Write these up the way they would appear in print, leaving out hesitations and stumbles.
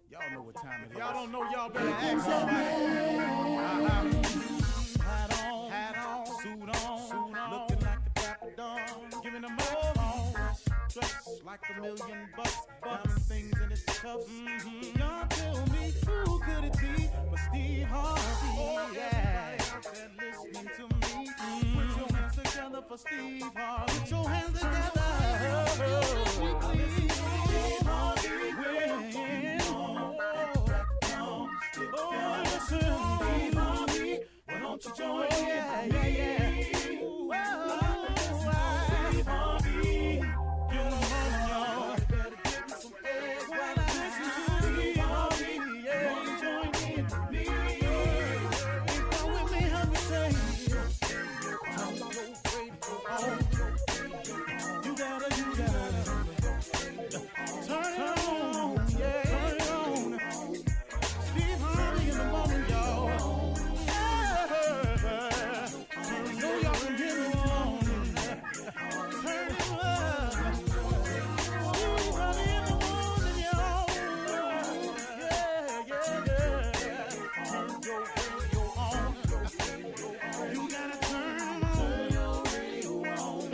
Y'all know what time it is. Y'all don't know, y'all better ask somebody. Hat on, suit on, looking like a dapper dawn, giving them all dressed like $1 million bucks, diamond things in its cuffs. Y'all tell me who could it be but Steve Harvey? Oh, yeah. Everybody listening to me, put your hands together for Steve Harvey. Put your hands together. Steve Harvey. Oh, listen, Steve Harvey. Why don't you join in? Yeah. Steve Harvey. Get on, y'all. Better give me some eggs while I listen to Steve Harvey. Yeah, you join in with me. Come with me, help me say. Turn your radio on. You gotta. Turn it on, yeah. Turn it on. Steve Harvey in the morning, y'all. Yeah. So y'all can get it on. Turn it up. Steve Harvey in the morning, y'all. Yeah. Turn your radio on. You gotta turn your radio on.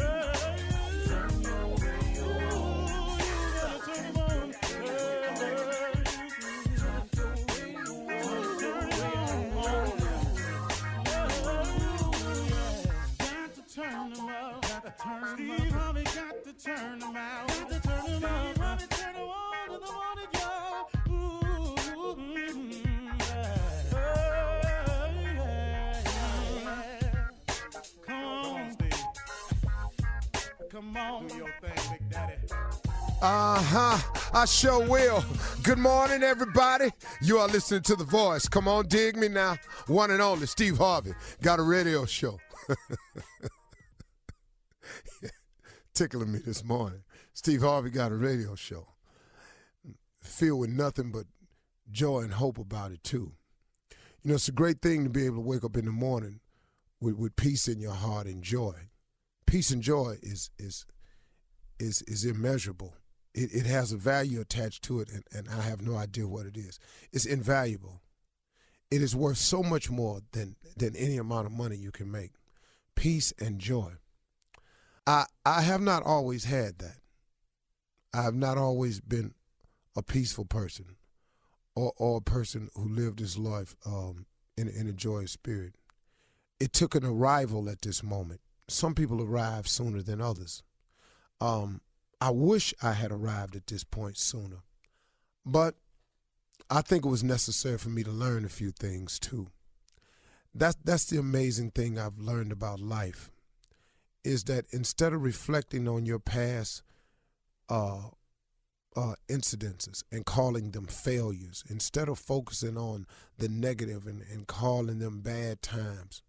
Turn your radio on. You gotta turn it on. Steve Harvey got to turn them out. Got to turn them out. Steve Harvey turn them on in the morning, y'all. Come on, Steve. Come on. Do your thing, Big Daddy. I sure will. Good morning, everybody. You are listening to The Voice. Come on, dig me now. One and only Steve Harvey got a radio show. Tickling me this morning. Steve Harvey got a radio show. Filled with nothing but joy and hope about it, too. You know, it's a great thing to be able to wake up in the morning with peace in your heart and joy. Peace and joy is immeasurable. It has a value attached to it, and I have no idea what it is. It's invaluable. It is worth so much more than any amount of money you can make. Peace and joy. I have not always had that. I have not always been a peaceful person or a person who lived his life in a joyous spirit. It took an arrival at this moment. Some people arrive sooner than others. I wish I had arrived at this point sooner, but I think it was necessary for me to learn a few things too. That's the amazing thing I've learned about life, is that instead of reflecting on your past incidences and calling them failures, instead of focusing on the negative and calling them bad times,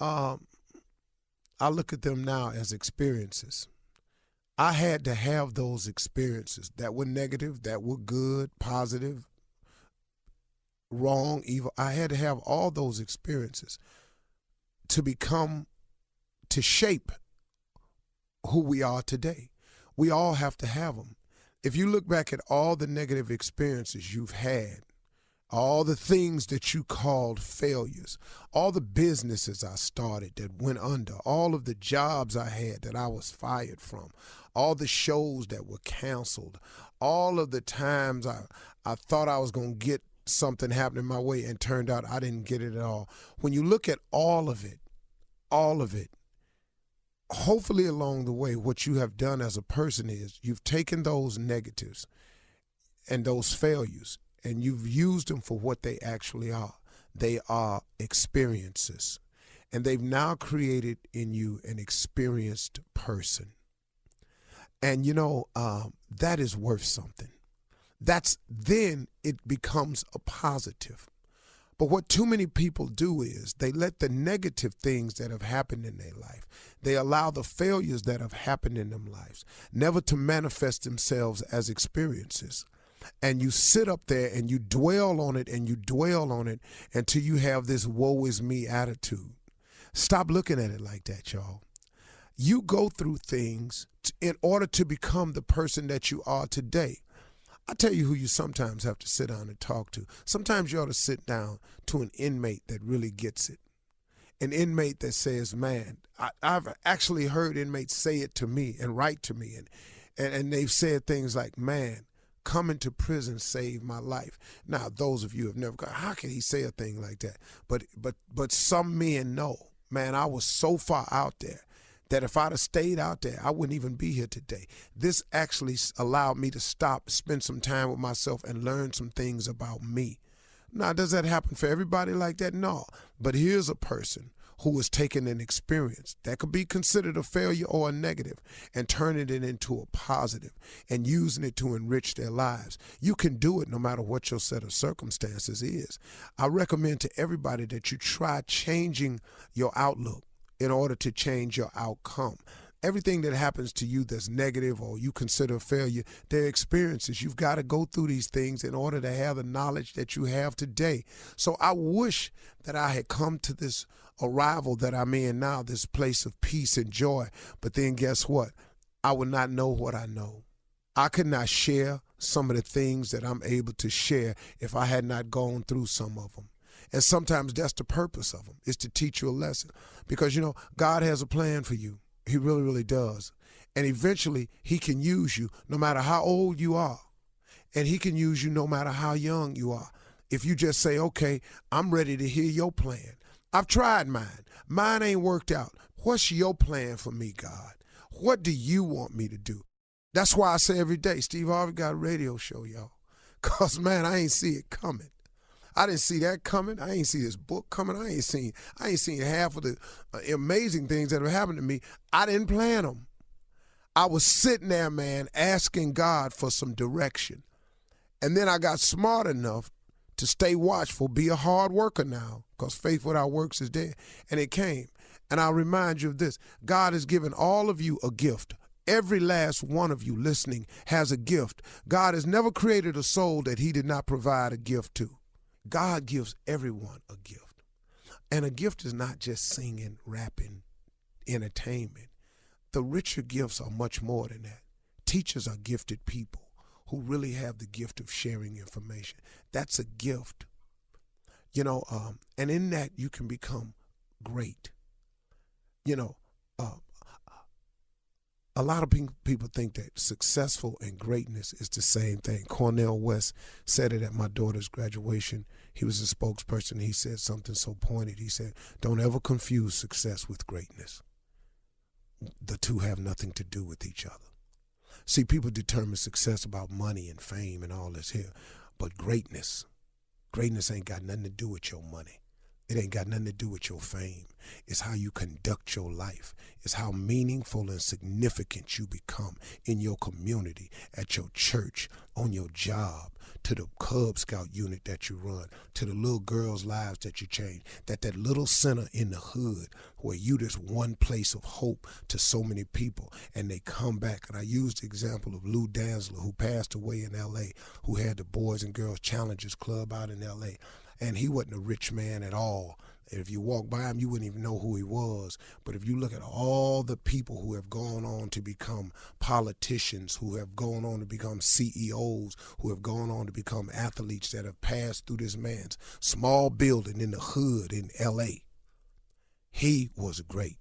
I look at them now as experiences. I had to have those experiences that were negative, that were good, positive, wrong, evil. I had to have all those experiences to shape who we are today. We all have to have them. If you look back at all the negative experiences you've had, all the things that you called failures, all the businesses I started that went under, all of the jobs I had that I was fired from, all the shows that were canceled, all of the times I thought I was going to get something happening my way and turned out I didn't get it at all. When you look at all of it, hopefully along the way, what you have done as a person is you've taken those negatives and those failures and you've used them for what they actually are. They are experiences. And they've now created in you an experienced person. And, that is worth something. Then it becomes a positive. But what too many people do is they let the negative things that have happened in their life, they allow the failures that have happened in them lives never to manifest themselves as experiences. And you sit up there and you dwell on it and you dwell on it until you have this woe is me attitude. Stop looking at it like that, y'all. You go through things in order to become the person that you are today. I tell you who you sometimes have to sit down and talk to. Sometimes you ought to sit down to an inmate that really gets it. An inmate that says, man, I've actually heard inmates say it to me and write to me. And they've said things like, man, coming to prison saved my life. Now, those of you who have never gone, how can he say a thing like that? But some men know, man, I was so far out there that if I'd have stayed out there, I wouldn't even be here today. This actually allowed me to stop, spend some time with myself, and learn some things about me. Now, does that happen for everybody like that? No. But here's a person who has taken an experience that could be considered a failure or a negative and turning it into a positive and using it to enrich their lives. You can do it no matter what your set of circumstances is. I recommend to everybody that you try changing your outlook in order to change your outcome. Everything that happens to you that's negative or you consider a failure, they're experiences. You've got to go through these things in order to have the knowledge that you have today. So I wish that I had come to this arrival that I'm in now, this place of peace and joy. But then guess what? I would not know what I know. I could not share some of the things that I'm able to share if I had not gone through some of them. And sometimes that's the purpose of them, is to teach you a lesson. Because, God has a plan for you. He really, really does. And eventually, he can use you no matter how old you are. And he can use you no matter how young you are. If you just say, okay, I'm ready to hear your plan. I've tried mine. Mine ain't worked out. What's your plan for me, God? What do you want me to do? That's why I say every day, Steve Harvey got a radio show, y'all. Because, man, I ain't see it coming. I didn't see that coming. I ain't see this book coming. I ain't seen half of the amazing things that have happened to me. I didn't plan them. I was sitting there, man, asking God for some direction. And then I got smart enough to stay watchful, be a hard worker now, because faith without works is dead. And it came. And I'll remind you of this. God has given all of you a gift. Every last one of you listening has a gift. God has never created a soul that he did not provide a gift to. God gives everyone a gift. And a gift is not just singing, rapping, entertainment. The richer gifts are much more than that. Teachers are gifted people who really have the gift of sharing information. That's a gift. And in that you can become great. A lot of people think that successful and greatness is the same thing. Cornel West said it at my daughter's graduation. He was a spokesperson. He said something so pointed. He said, don't ever confuse success with greatness. The two have nothing to do with each other. See, people determine success about money and fame and all this here. But greatness ain't got nothing to do with your money. It ain't got nothing to do with your fame. It's how you conduct your life. It's how meaningful and significant you become in your community, at your church, on your job, to the Cub Scout unit that you run, to the little girls' lives that you change, that little center in the hood where you just one place of hope to so many people, and they come back. And I used the example of Lou Danzler, who passed away in L.A., who had the Boys and Girls Challengers Club out in L.A., and he wasn't a rich man at all. If you walk by him, you wouldn't even know who he was. But if you look at all the people who have gone on to become politicians, who have gone on to become CEOs, who have gone on to become athletes that have passed through this man's small building in the hood in L.A., he was great.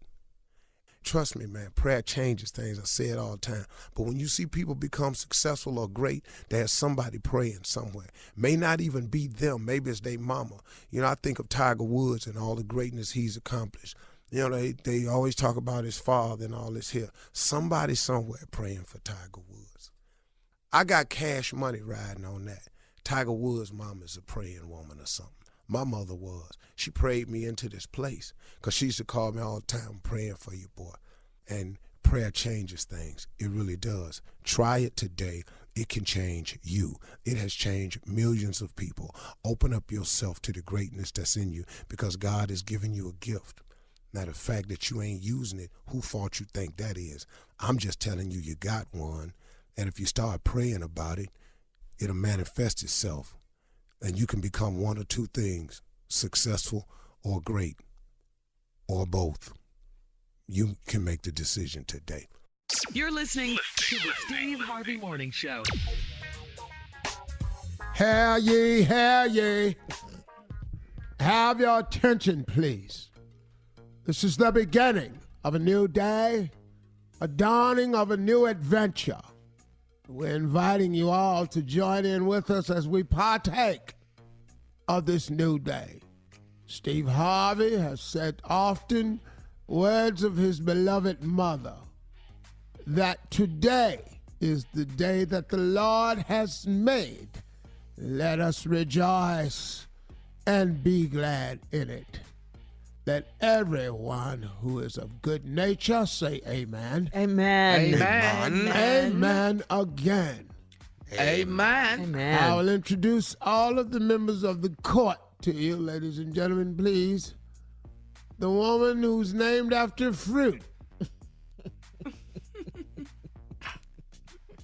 Trust me, man, prayer changes things. I say it all the time. But when you see people become successful or great, there's somebody praying somewhere. May not even be them. Maybe it's their mama. I think of Tiger Woods and all the greatness he's accomplished. They always talk about his father and all this here. Somebody somewhere praying for Tiger Woods. I got cash money riding on that. Tiger Woods' mama is a praying woman or something. My mother was. She prayed me into this place because she used to call me all the time, "I'm praying for you, boy." And prayer changes things. It really does. Try it today. It can change you. It has changed millions of people. Open up yourself to the greatness that's in you because God has given you a gift. Now, the fact that you ain't using it, who fault you think that is? I'm just telling you, you got one. And if you start praying about it, it'll manifest itself. And you can become one or two things, successful or great, or both. you can make the decision today. You're listening to the Steve Harvey Morning Show. Hear ye, hear ye. Have your attention, please. This is the beginning of a new day, a dawning of a new adventure. We're inviting you all to join in with us as we partake of this new day. Steve Harvey has said often words of his beloved mother, that today is the day that the Lord has made. Let us rejoice and be glad in it. Let everyone who is of good nature say amen. Amen. Amen. Amen again. Amen. Amen. I will introduce all of the members of the court to you, ladies and gentlemen, please. The woman who's named after fruit.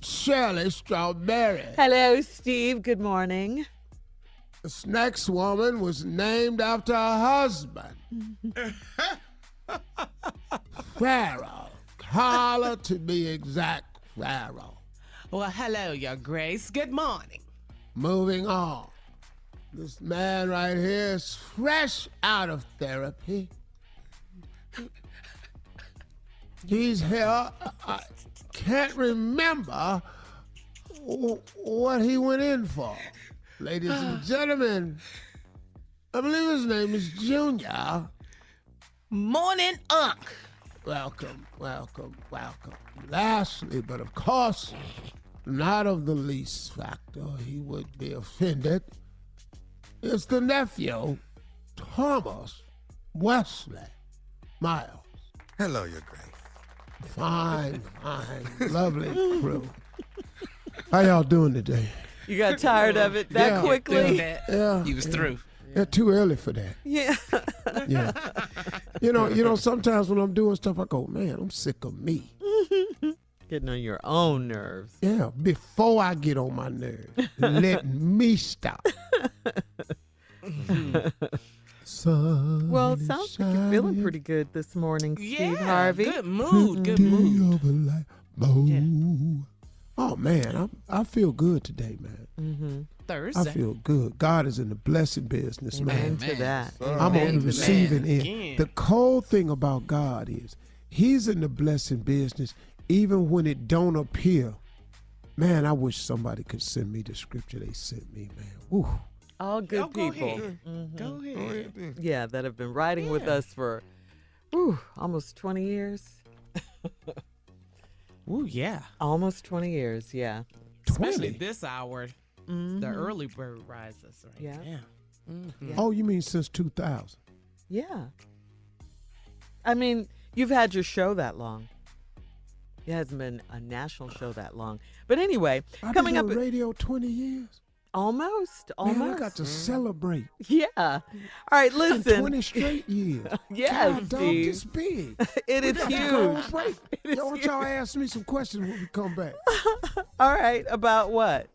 Shirley Strawberry. Hello, Steve. Good morning. This next woman was named after her husband. Farrell. Carla, to be exact, Farrell. Well, hello, Your Grace. Good morning. Moving on. This man right here is fresh out of therapy. He's here. I can't remember what he went in for. Ladies and gentlemen, I believe his name is Junior. Morning, Unc. Welcome, welcome, welcome. Lastly, but of course, not of the least factor, he would be offended. It's the nephew, Thomas Wesley Miles. Hello, Your Grace. Fine, lovely crew. How y'all doing today? You got tired of it that Yeah. quickly? Yeah. He was through. Yeah, too early for that. Yeah. Yeah. You know, sometimes when I'm doing stuff, I go, man, I'm sick of me. Getting on your own nerves. Yeah, before I get on my nerves, let me stop. Well, it sounds like you're feeling pretty good this morning, Steve Harvey. Good mood. Good mood. Oh man, I feel good today, man. Thursday. I feel good. God is in the blessing business, Amen man. to that. I'm on the receiving end. The cold thing about God is He's in the blessing business, even when it don't appear. Man, I wish somebody could send me the scripture they sent me, man. Woo. All good Go people. ahead. Go ahead. Yeah, that have been riding with us for almost 20 years. Ooh, yeah. Almost 20 years, yeah. Especially 20? this hour. The early bird rises right Yeah. now. Yeah. Oh, you mean since 2000? Yeah. I mean, you've had your show that long. It hasn't been a national show that long. But anyway, I've coming been up on radio 20 years. almost. Man, I got to celebrate. Yeah. All right, listen. 20 straight years. Yes, God, dog, Steve. this big. It is We got to go huge. on break. It is Y'all want y'all ask me some questions when we come back. All right, about what?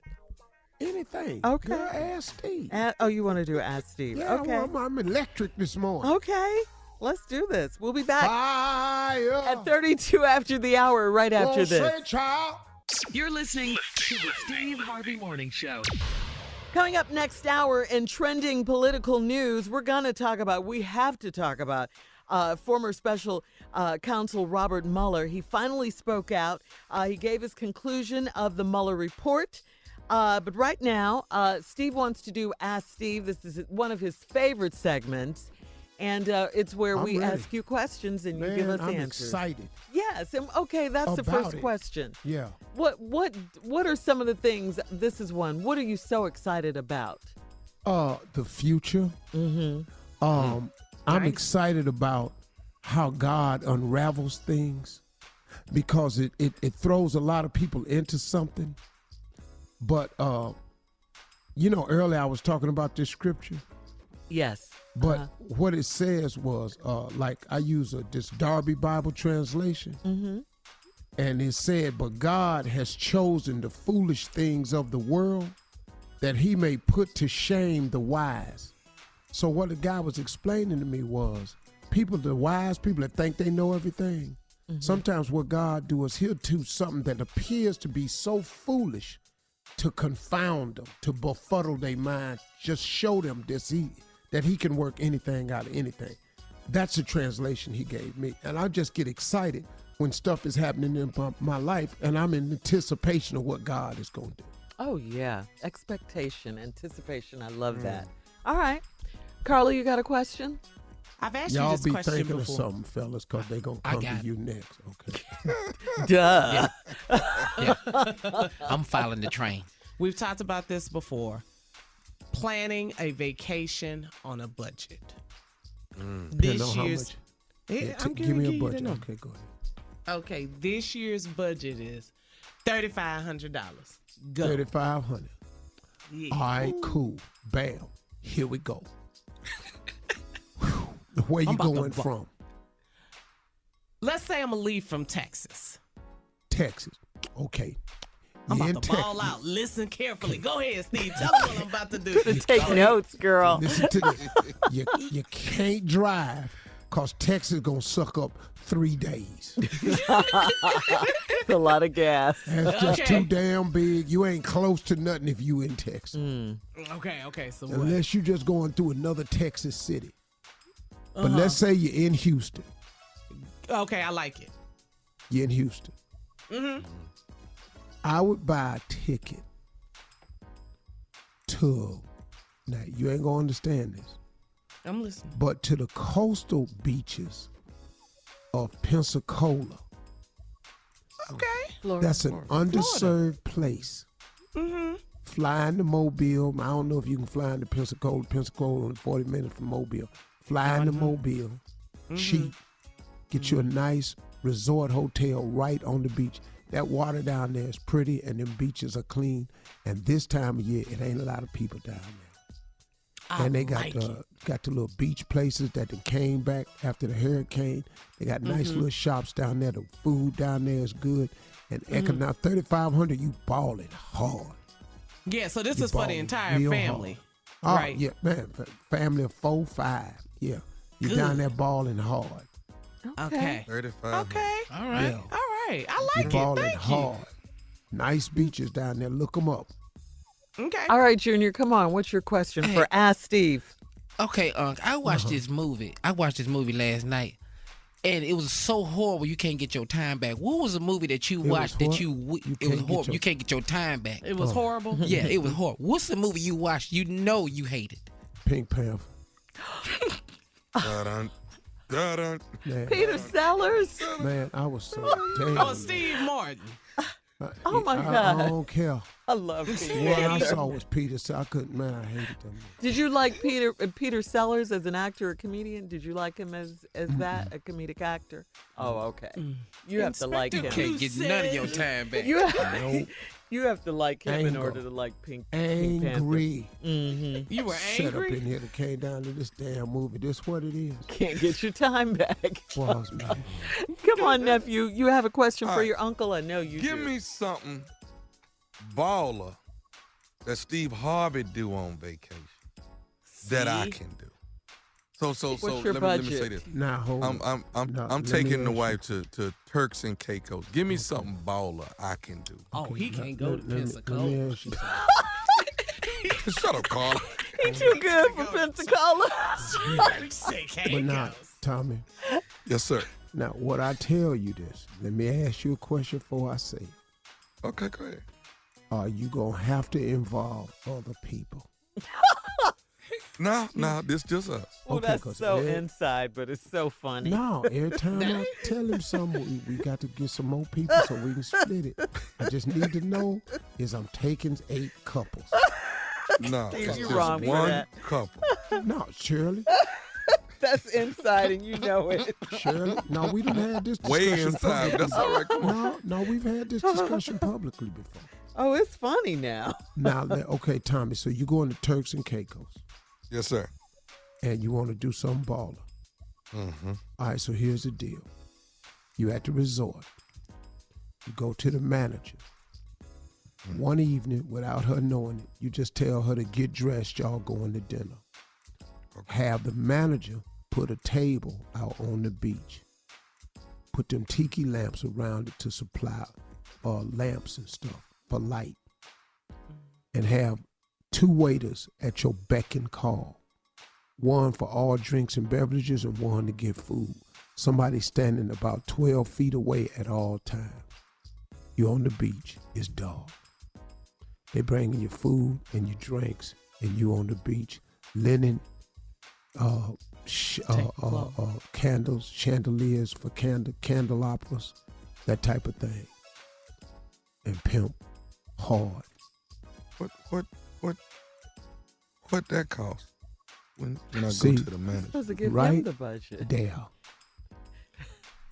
Anything. Okay. Girl, ask Steve. You want to do Ask Steve? Yeah, Okay. well, I'm electric this morning. Okay. Let's do this. We'll be back Fire. at 32 after the hour, right after Won't this. say, child. You're listening to the Steve Harvey Morning Show. Coming up next hour in trending political news, we have to talk about former special counsel Robert Mueller. He finally spoke out. He gave his conclusion of the Mueller report. But right now, Steve wants to do Ask Steve. This is one of his favorite segments. And it's where I'm we ready. ask you questions and you Man, give us I'm answers. excited. Yes. And, okay, that's the About first it. question. Yeah. What are some of the things? This is one. What are you so excited about? The future. Mm-hmm. I'm Nice. excited about how God unravels things because it throws a lot of people into something. But earlier I was talking about this scripture. Yes. But what it says was, like I use this Darby Bible translation, and it said, "But God has chosen the foolish things of the world, that He may put to shame the wise." So what the guy was explaining to me was, people, the wise people that think they know everything, sometimes what God do is he'll do something that appears to be so foolish to confound them, to befuddle their mind, just show them that he can work anything out of anything. That's the translation he gave me. And I just get excited when stuff is happening in my life and I'm in anticipation of what God is going to do. Oh, yeah. Expectation, anticipation. I love that. All right. Carla, you got a question? I've asked Y'all you this be question thinking before. of something, fellas, because they're going to come to you next. Okay. Duh. Yeah. I'm following the train. We've talked about this before. Planning a vacation on a budget. Depending on how year's. much. Yeah, I'm give me a you the budget. number. Okay, go ahead. Okay, this year's budget is $3,500. Go. 3,500. Yeah. All right, cool. Bam. Here we go. Where you I'm about to going bu- from? Let's say I'm going to leave from Texas. Texas. Okay. I'm You about in to ball out. Listen carefully. Go ahead, Steve. Tell them what I'm about to do. Take notes, girl. Listen to this. You can't drive because Texas going to suck up 3 days. It's a lot of gas. That's just Okay. too damn big. You ain't close to nothing if you in Texas. Okay. So what? Unless you just going through another Texas city. But let's say you're in Houston. Okay, I like it. You're in Houston. I would buy a ticket to, now you ain't gonna understand this, I'm listening. but to the coastal beaches of Pensacola. Okay. Florida. That's an underserved place. Flying to Mobile. I don't know if you can fly into Pensacola. Pensacola only 40 minutes from Mobile. Fly into Mobile. Cheap. Get you a nice resort hotel right on the beach. That water down there is pretty and them beaches are clean. And this time of year, it ain't a lot of people down there. And they got the little beach places that they came back after the hurricane. They got nice little shops down there. The food down there is good. And now 3,500, you balling hard. Yeah, so this You is for the balling entire real family. hard. Right. Oh, yeah, man. Family of 4, 5. Yeah. You Good. down there balling hard. Okay. 35. Okay. All right. Yeah. All right. I You like it. balling Thank hard. Nice beaches down there. Look them up. you. Okay. All right, Junior, come on. What's your question Hey. for Ask Steve? Okay, I watched this movie. I watched this movie last night, and it was so horrible you can't get your time back. What was a movie that you was watched that what? it You was can't get horrible? your- You can't get your time back. It was horrible. Yeah, it was horrible. What's the movie you watched you know you hated? Pink Panther. Dun, dun, dun. Man, Peter Sellers? man, I was so damn. Oh, Steve Martin. Oh, my I God. don't care. I love Peter. What I saw was Peter, so I couldn't, man, I hated them. Did you like Peter Sellers as an actor or comedian? Did you like him as that, a comedic actor? Oh, okay. You have to like him. Can't get none of your time back. You have to like him in Anger. order to like Pink Panther. Angry. You were Set up in angry? here that came down to this damn movie. This what it is. Can't get your time back. Was, man. Come on, nephew. You have a question for All right. your uncle? I know you Give do. me something baller that Steve Harvey do on vacation that I See? can do. So What's your let me say budget? this. Now, hold I'm on. No, I'm let me taking the ask wife to Turks and Caicos. Give me something baller I can do. Oh, he can't go to Let me Pensacola. ask you Shut up, Carla. He too good for Pensacola. But now, Tommy, Yes, sir. now what I tell you this, let me ask you a question before I say it. Okay, go ahead. Are you going to have to involve other people? No, this just us. Oh, Okay, that's 'cause so every- inside, but it's so funny. No, every time I tell him something, we got to get some more people so we can split it. I just need to know is I'm taking 8 couples. No, Steve, it's you just wrong for one that. couple. No, Shirley. That's inside, and you know it. Shirley. No, we done had this Way discussion inside. publicly. That's all right. Come on. No, we've had this discussion publicly before. Oh, it's funny now. Now, okay, Tommy, so you going to Turks and Caicos Yes, sir. and you want to do some baller. Mm-hmm. All right, so here's the deal. You at the resort. You go to the manager. One evening, without her knowing it, you just tell her to get dressed, y'all going to dinner. Have the manager put a table out on the beach, put them tiki lamps around it to supply lamps and stuff for light, and have 2 waiters at your beck and call. One for all drinks and beverages and one to get food. Somebody standing about 12 feet away at all times. You're on the beach, it's dark. They bringing you food and your drinks, and you on the beach. Linen, candles, chandeliers for candelabras, that type of thing. And pimp hard. What that cost? When I See, go to the manager. Supposed to give right him the budget. there.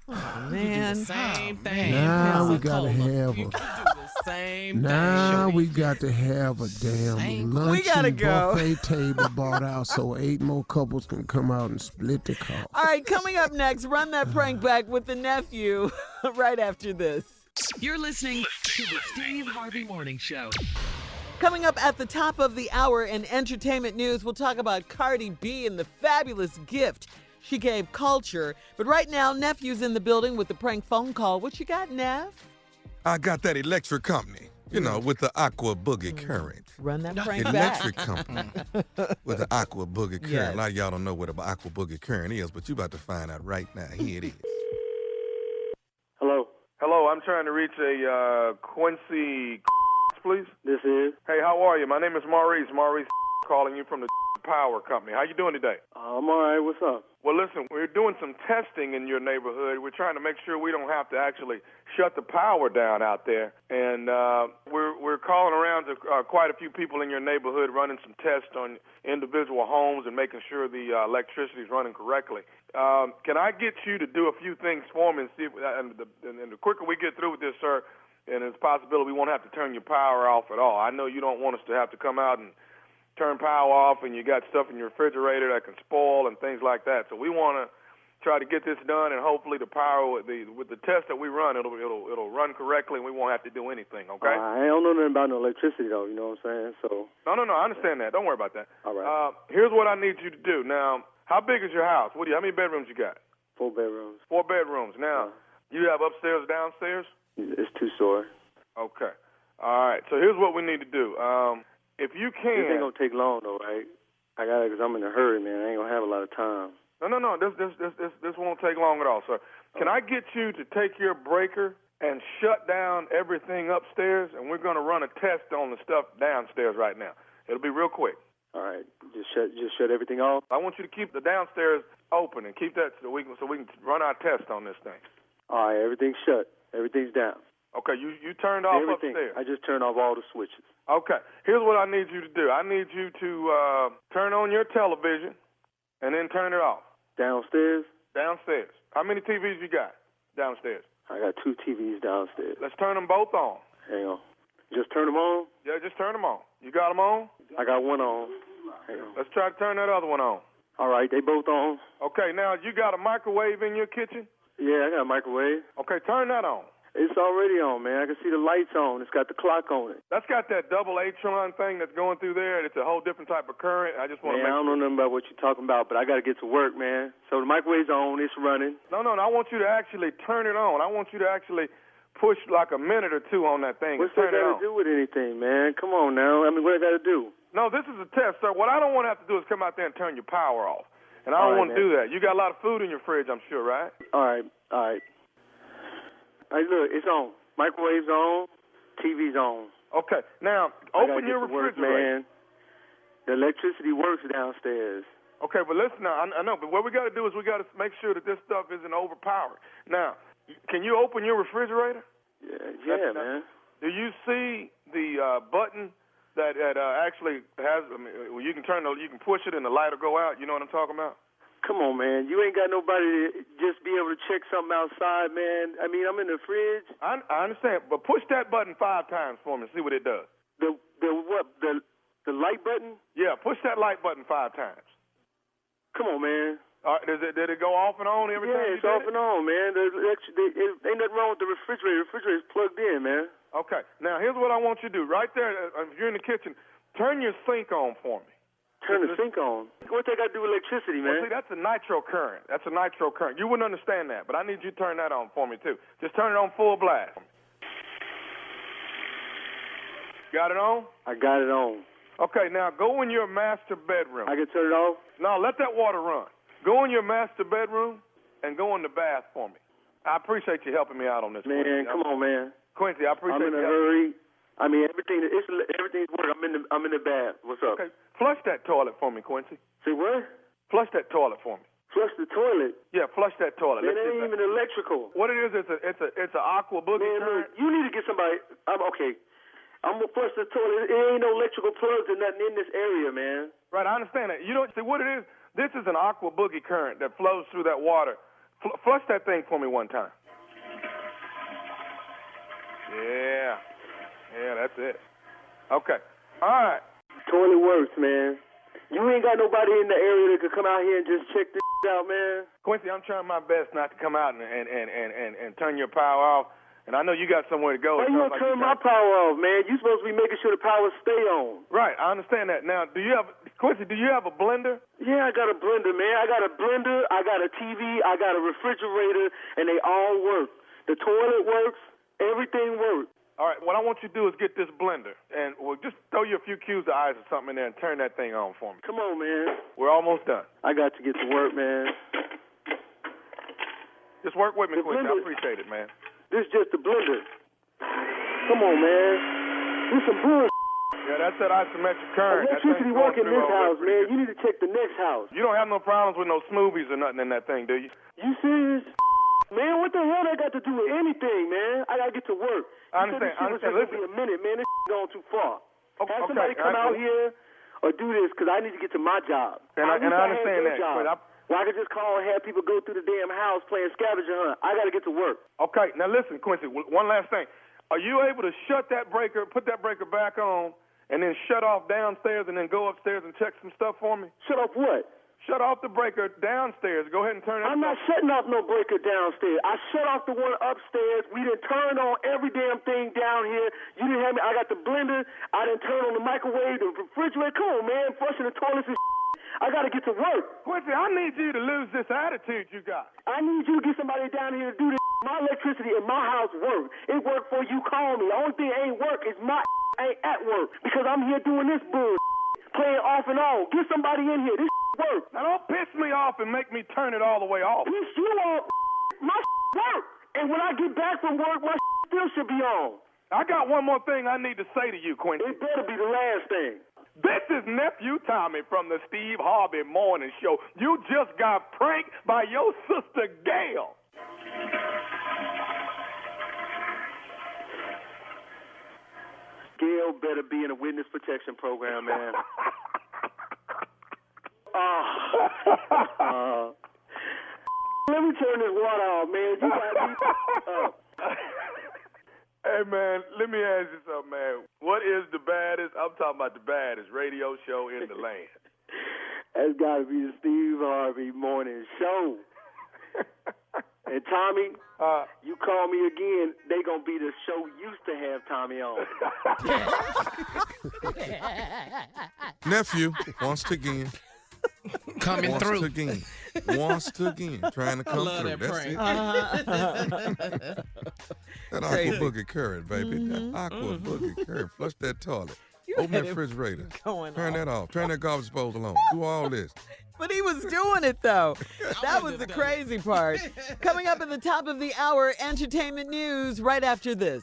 Oh, You man. do the same thing. Now we Pensacola. gotta have You a- can do the same Now thing. we got to have a damn Same. lunch We gotta and go. buffet table bought out so 8 more couples can come out and split the cost. All right, coming up next, run that prank back with the nephew right after this. You're listening to the Steve Harvey Morning Show. Coming up at the top of the hour in entertainment news, we'll talk about Cardi B and the fabulous gift she gave Kulture. But right now, Nephew's in the building with the prank phone call. What you got, Neff? I got that electric company, with the aqua boogie current. Run that prank back. Electric company with the aqua boogie current. Yes. A lot of y'all don't know what an aqua boogie current is, but you about to find out right now. Here it is. Hello, Hello, I'm trying to reach a Quincy, please. this is. Hey, how are you? My name is Maurice. Maurice calling you from the power company. How you doing today? I'm all right. What's up? Well, listen, we're doing some testing in your neighborhood. We're trying to make sure we don't have to actually shut the power down out there. And we're calling around to quite a few people in your neighborhood, running some tests on individual homes and making sure the electricity is running correctly. Can I get you to do a few things for me and see if, and the quicker we get through with this, sir, and there's a possibility we won't have to turn your power off at all. I know you don't want us to have to come out and turn power off, and you got stuff in your refrigerator that can spoil and things like that. So we want to try to get this done, and hopefully the power with the test that we run, it'll run correctly, and we won't have to do anything. Okay? I don't know nothing about no electricity, though. You know what I'm saying? So. No, I understand that. Don't worry about that. All right. Here's what I need you to do. Now, how big is your house? How many bedrooms you got? 4 bedrooms. 4 bedrooms. Now, you have upstairs or downstairs? It's 2-story. Okay. All right. So here's what we need to do. If you can. This ain't gonna take long, though, right? Because I'm in a hurry, man. I ain't gonna have a lot of time. No. This won't take long at all, sir. Can I get you to take your breaker and shut down everything upstairs, and we're gonna run a test on the stuff downstairs right now. It'll be real quick. All right. Just shut everything off. I want you to keep the downstairs open and keep that so we can run our test on this thing. All right. Everything's shut. Everything's down. Okay, you turned off Everything. upstairs. I just turned off all the switches. Okay, here's what I need you to do. I need you to turn on your television and then turn it off. Downstairs? Downstairs. How many TVs you got downstairs? I got 2 TVs downstairs. Let's turn them both on. Hang on. Just turn them on? Yeah, just turn them on. You got them on? I got one on. Hang on. Let's try to turn that other one on. All right, they both on. Okay, now you got a microwave in your kitchen? Yeah, I got a microwave. Okay, turn that on. It's already on, man. I can see the lights on. It's got the clock on it. That's got that double Atron thing that's going through there. It's a whole different type of current. I just want to Man, I don't know nothing about what you're talking about, but I got to get to work, man. So the microwave's on. It's running. No, I want you to actually turn it on. I want you to actually push like a minute or two on that thing. What's and turn that it got on. to do with anything, man? Come on now. I mean, what I got to do? No, this is a test, sir. What I don't want to have to do is come out there and turn your power off. And I All don't right, want to do that. You got a lot of food in your fridge, I'm sure, right? All right. Hey, look, it's on. Microwave's on. TV's on. Okay. Now, I open gotta your get to work, refrigerator. man. The electricity works downstairs. Okay, but listen now. I know, but what we got to do is we got to make sure that this stuff isn't overpowered. Now, can you open your refrigerator? Yeah, man. Do you see the button that actually has? I mean, you can you can push it and the light will go out. You know what I'm talking about? Come on, man. You ain't got nobody to just be able to check something outside, man. I mean, I'm in the fridge. I understand, but push that button 5 times for me and see what it does. The what? The light button? Yeah, push that light button 5 times. Come on, man. Did it go off and on every time? Yeah, it's off and on, man. Ain't nothing wrong with the refrigerator. The refrigerator's plugged in, man. Okay. Now, here's what I want you to do. Right there, if you're in the kitchen, turn your sink on for me. Turn the sink on. What they got to do with electricity, man? Well, see, that's a nitro current. You wouldn't understand that, but I need you to turn that on for me, too. Just turn it on full blast. Got it on? I got it on. Okay, now go in your master bedroom. I can turn it off? No, let that water run. Go in your master bedroom and go in the bath for me. I appreciate you helping me out on this. Man, Quincy. come on, man. Quincy, I appreciate you. I'm in a hurry. I mean, everything's working. I'm in the bath. What's up? Okay, flush that toilet for me, Quincy. Say what? Flush that toilet for me. Flush the toilet? Yeah, flush that toilet. Man, it ain't even electrical. What it is, it's an aqua boogie. Man, look, you need to get somebody. I'm okay. I'm gonna flush the toilet. It ain't no electrical plugs or nothing in this area, man. Right, I understand that. You don't see what it is. This is an aqua boogie current that flows through that water. Flush that thing for me one time. Yeah, that's it. Okay. All right. Toilet works, man. You ain't got nobody in the area that could come out here and just check this out, man. Quincy, I'm trying my best not to come out and turn your power off. And I know you got somewhere to go. Why you gonna turn my power off, man? You supposed to be making sure the power stay on. Right, I understand that. Now, Quincy, do you have a blender? Yeah, I got a blender, man. I got a blender, I got a TV, I got a refrigerator, and they all work. The toilet works, everything works. All right, what I want you to do is get this blender, and we'll just throw you a few cubes of ice or something in there and turn that thing on for me. Come on, man. We're almost done. I got to get to work, man. Just work with me, Quincy. I appreciate it, man. This is just the blender. Come on, man. This some bullshit. Yeah, that's that isometric current. Electricity work in this house, man. You need to check the next house. You don't have no problems with no smoothies or nothing in that thing, do you? You serious? Man, what the hell that got to do with anything, man? I got to get to work. I understand. Listen. Be a minute, man. This going too far. Have somebody come out here or do this because I need to get to my job. And I understand that. Well, I could just call and have people go through the damn house playing scavenger hunt. I got to get to work. Okay, now listen, Quincy, one last thing. Are you able to shut that breaker, put that breaker back on, and then shut off downstairs and then go upstairs and check some stuff for me? Shut off what? Shut off the breaker downstairs. Go ahead and turn it on. I'm not shutting off no breaker downstairs. I shut off the one upstairs. We done turned on every damn thing down here. You didn't have me. I got the blender. I done turned on the microwave, the refrigerator. Come on, man. Flushing the toilets and I got to get to work. Quincy, I need you to lose this attitude you got. I need you to get somebody down here to do this. My electricity in my house work. It worked for you. Call me. The only thing ain't work is my ain't at work because I'm here doing this bull playing off and on. Get somebody in here. This work. Now don't piss me off and make me turn it all the way off. Piss you off. My work. And when I get back from work, my still should be on. I got one more thing I need to say to you, Quincy. It better be the last thing. This is Nephew Tommy from the Steve Harvey Morning Show. You just got pranked by your sister, Gail. Gail better be in a witness protection program, man. Let me turn this water off, man. You got me up. Hey, man, let me ask you something, man. What is the baddest, I'm talking about the baddest radio show in the land? That's got to be the Steve Harvey Morning Show. And Tommy, you call me again, they going to be the show used to have Tommy on. Nephew, once again. Coming through. Once again. Trying to come through. That's it. That aqua boogie current, baby. That aqua boogie current. Flush that toilet. Open that refrigerator. Turn that off. Turn that garbage disposal on. Do all this. But he was doing it, though. That was the crazy part. Coming up at the top of the hour, entertainment news right after this.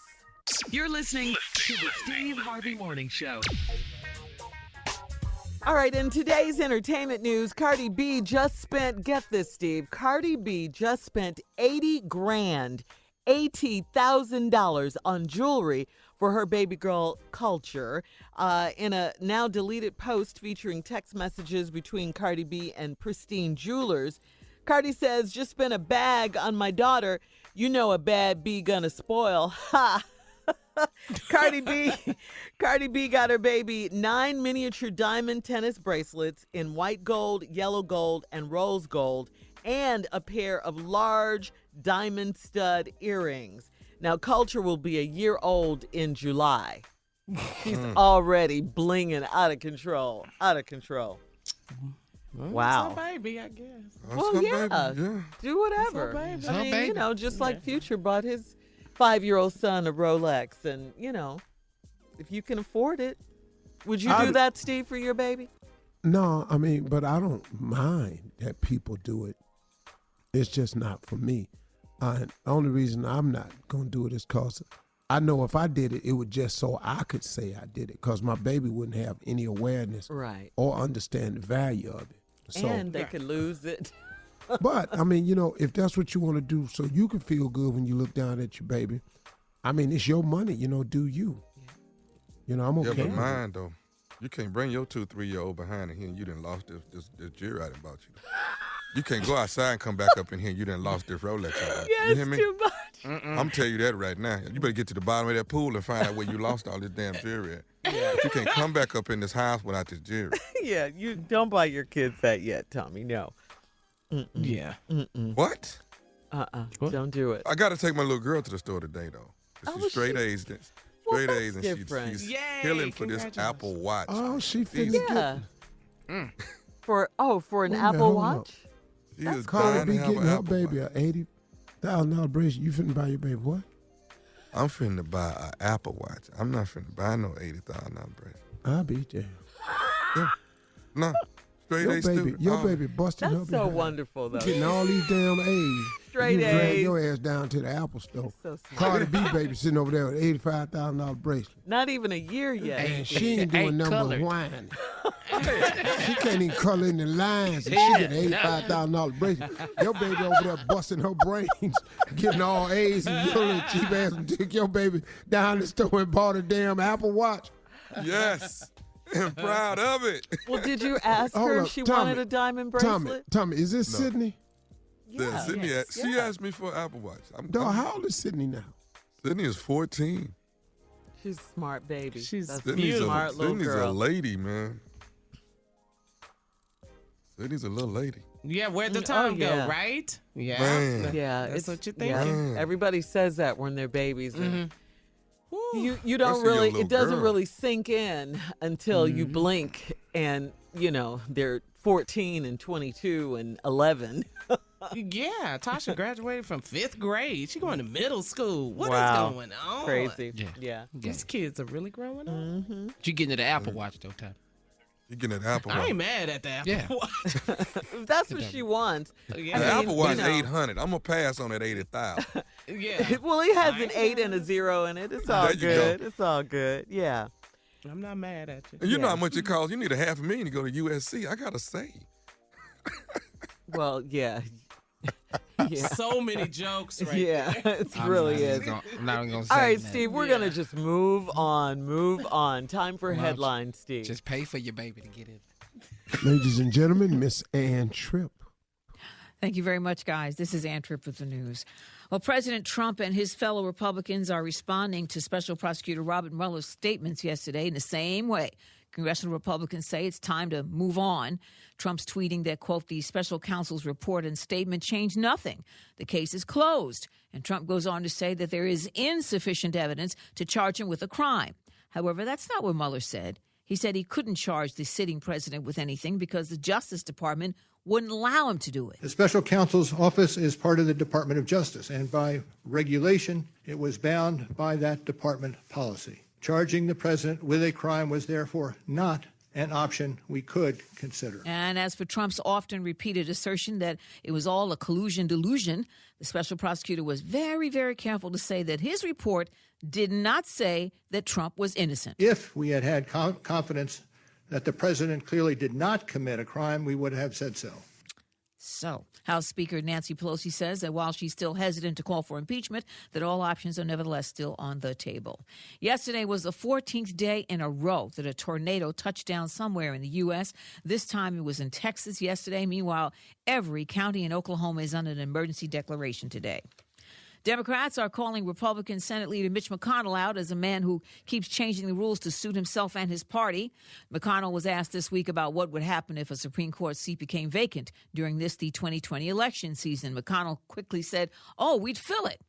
You're listening to the Steve Harvey Morning Show. All right, in today's entertainment news, Cardi B just spent, get this, Steve, Cardi B just spent $80,000 on jewelry for her baby girl, Kulture. In a now deleted post featuring text messages between Cardi B and Pristine Jewelers, Cardi says, just spent a bag on my daughter. You know a bad bee gonna spoil. Ha! Cardi B got her baby 9 miniature diamond tennis bracelets in white gold, yellow gold, and rose gold, and a pair of large diamond stud earrings. Now, Kulture will be a year old in July. She's already blinging out of control. Wow. It's her baby, I guess. Well, yeah. Yeah. Do whatever. It's her baby. I mean, baby. you know, just like Future bought his 5-year-old son a Rolex, and you know, if you can afford it, would you do that, Steve, for your baby? No, I mean, but I don't mind that people do it. It's just not for me. The only reason I'm not going to do it is because I know if I did it, it would just so I could say I did it, because my baby wouldn't have any awareness Right. or understand the value of it. So, And they could lose it. but, I mean, you know, if that's what you want to do so you can feel good when you look down at your baby, I mean, it's your money, you know, do you. You know, I'm okay. Yeah, but with mine, though, you can't bring your 2-3-year-old behind in here and you done lost this jury I done bought you. You can't go outside and come back up in here and you done lost this Rolex. Yeah, You hear it's me? too much. I'm tell you that right now. You better get to the bottom of that pool and find out where you lost all this damn jewelry at. But you can't come back up in this house without this jewelry. Yeah, you don't buy your kids that yet, Tommy. No. Yeah. What? Don't do it. I got to take my little girl to the store today, though. Oh, She's straight A's. Straight that's A's, and different. she's Yay, healing for this congratulations. Apple Watch. Oh, she She's- finna Yeah. get For an Wait a minute, Apple hold Watch? up. She is Carla dying B to have getting an her Apple baby Watch. a $80,000 bracelet. You finna buy your baby what? I'm finna buy an Apple Watch. I'm not finna buy no $80,000 bracelet. I'll be there. Yeah. No. Straight Your A baby, student. your Oh. baby busting her That's so behind. wonderful, though. Getting all these damn A's. Straight you drag A's. your ass down to the Apple store. So smart. Cardi B baby sitting over there with $85,000 bracelet. Not even a year yet. And she ain't doing Ain't nothing but colored. whining. She can't even color in the lines, and she get an $85,000 bracelet. Your baby over there busting her brains, getting all A's, and your little cheap ass took your baby down the store and bought a damn Apple Watch. Yes. I'm proud of it. Well, did you ask Hold her up, if she Tommy, wanted a diamond bracelet? Tommy, is this Sydney? Yeah, Sydney, Yes, she asked me for an Apple Watch. Dog, how old is Sydney now? Sydney is 14. She's a smart baby. She's That's Sydney's, a smart little Sydney's a girl. lady, man. Sydney's a little lady. Yeah, where'd the Oh, time yeah. go, right? Yeah. Man. Yeah, That's it's what you think. yeah, Man. everybody says that when they're babies. And you That's don't a young really, little it doesn't girl. really sink in until you blink and, you know, they're 14 and 22 and 11. Yeah, Tasha graduated from 5th grade. She going to middle school. What is Wow. going on? Crazy. Yeah. Yeah. These kids are really growing up. You getting to the Apple Watch though, Tom? You getting an Apple I Watch. ain't mad at that. Yeah. If that's what she wants. Yeah. The I mean, Apple Watch you know. 800. I'm gonna pass on that 80,000. Yeah. Well, he has an 8 and a 0 in it. It's all There you go. good. It's all good. Yeah. I'm not mad at you. And you know Yeah. how much it costs. You need $500,000 to go to USC. I gotta save. Well, yeah. Yeah. So many jokes right Yeah, there. it really is. I'm not even gonna say All right, nothing. Steve, we're Yeah. going to just move on. Time for Well, headlines, Steve. Just pay for your baby to get in. Ladies and gentlemen, Miss Ann Tripp. Thank you very much, guys. This is Ann Tripp with the news. Well, President Trump and his fellow Republicans are responding to Special Prosecutor Robert Mueller's statements yesterday in the same way. Congressional Republicans say it's time to move on. Trump's tweeting that, quote, the special counsel's report and statement changed nothing. The case is closed. And Trump goes on to say that there is insufficient evidence to charge him with a crime. However, that's not what Mueller said. He said he couldn't charge the sitting president with anything because the Justice Department wouldn't allow him to do it. The special counsel's office is part of the Department of Justice, and by regulation, it was bound by that department policy. Charging the president with a crime was therefore not an option we could consider. And as for Trump's often repeated assertion that it was all a collusion delusion, the special prosecutor was very, very careful to say that his report did not say that Trump was innocent. If we had had confidence that the president clearly did not commit a crime, we would have said so. So, House Speaker Nancy Pelosi says that while she's still hesitant to call for impeachment, that all options are nevertheless still on the table. Yesterday was the 14th day in a row that a tornado touched down somewhere in the U.S. This time it was in Texas yesterday. Meanwhile, every county in Oklahoma is under an emergency declaration today. Democrats are calling Republican Senate leader Mitch McConnell out as a man who keeps changing the rules to suit himself and his party. McConnell was asked this week about what would happen if a Supreme Court seat became vacant during the 2020 election season. McConnell quickly said, we'd fill it.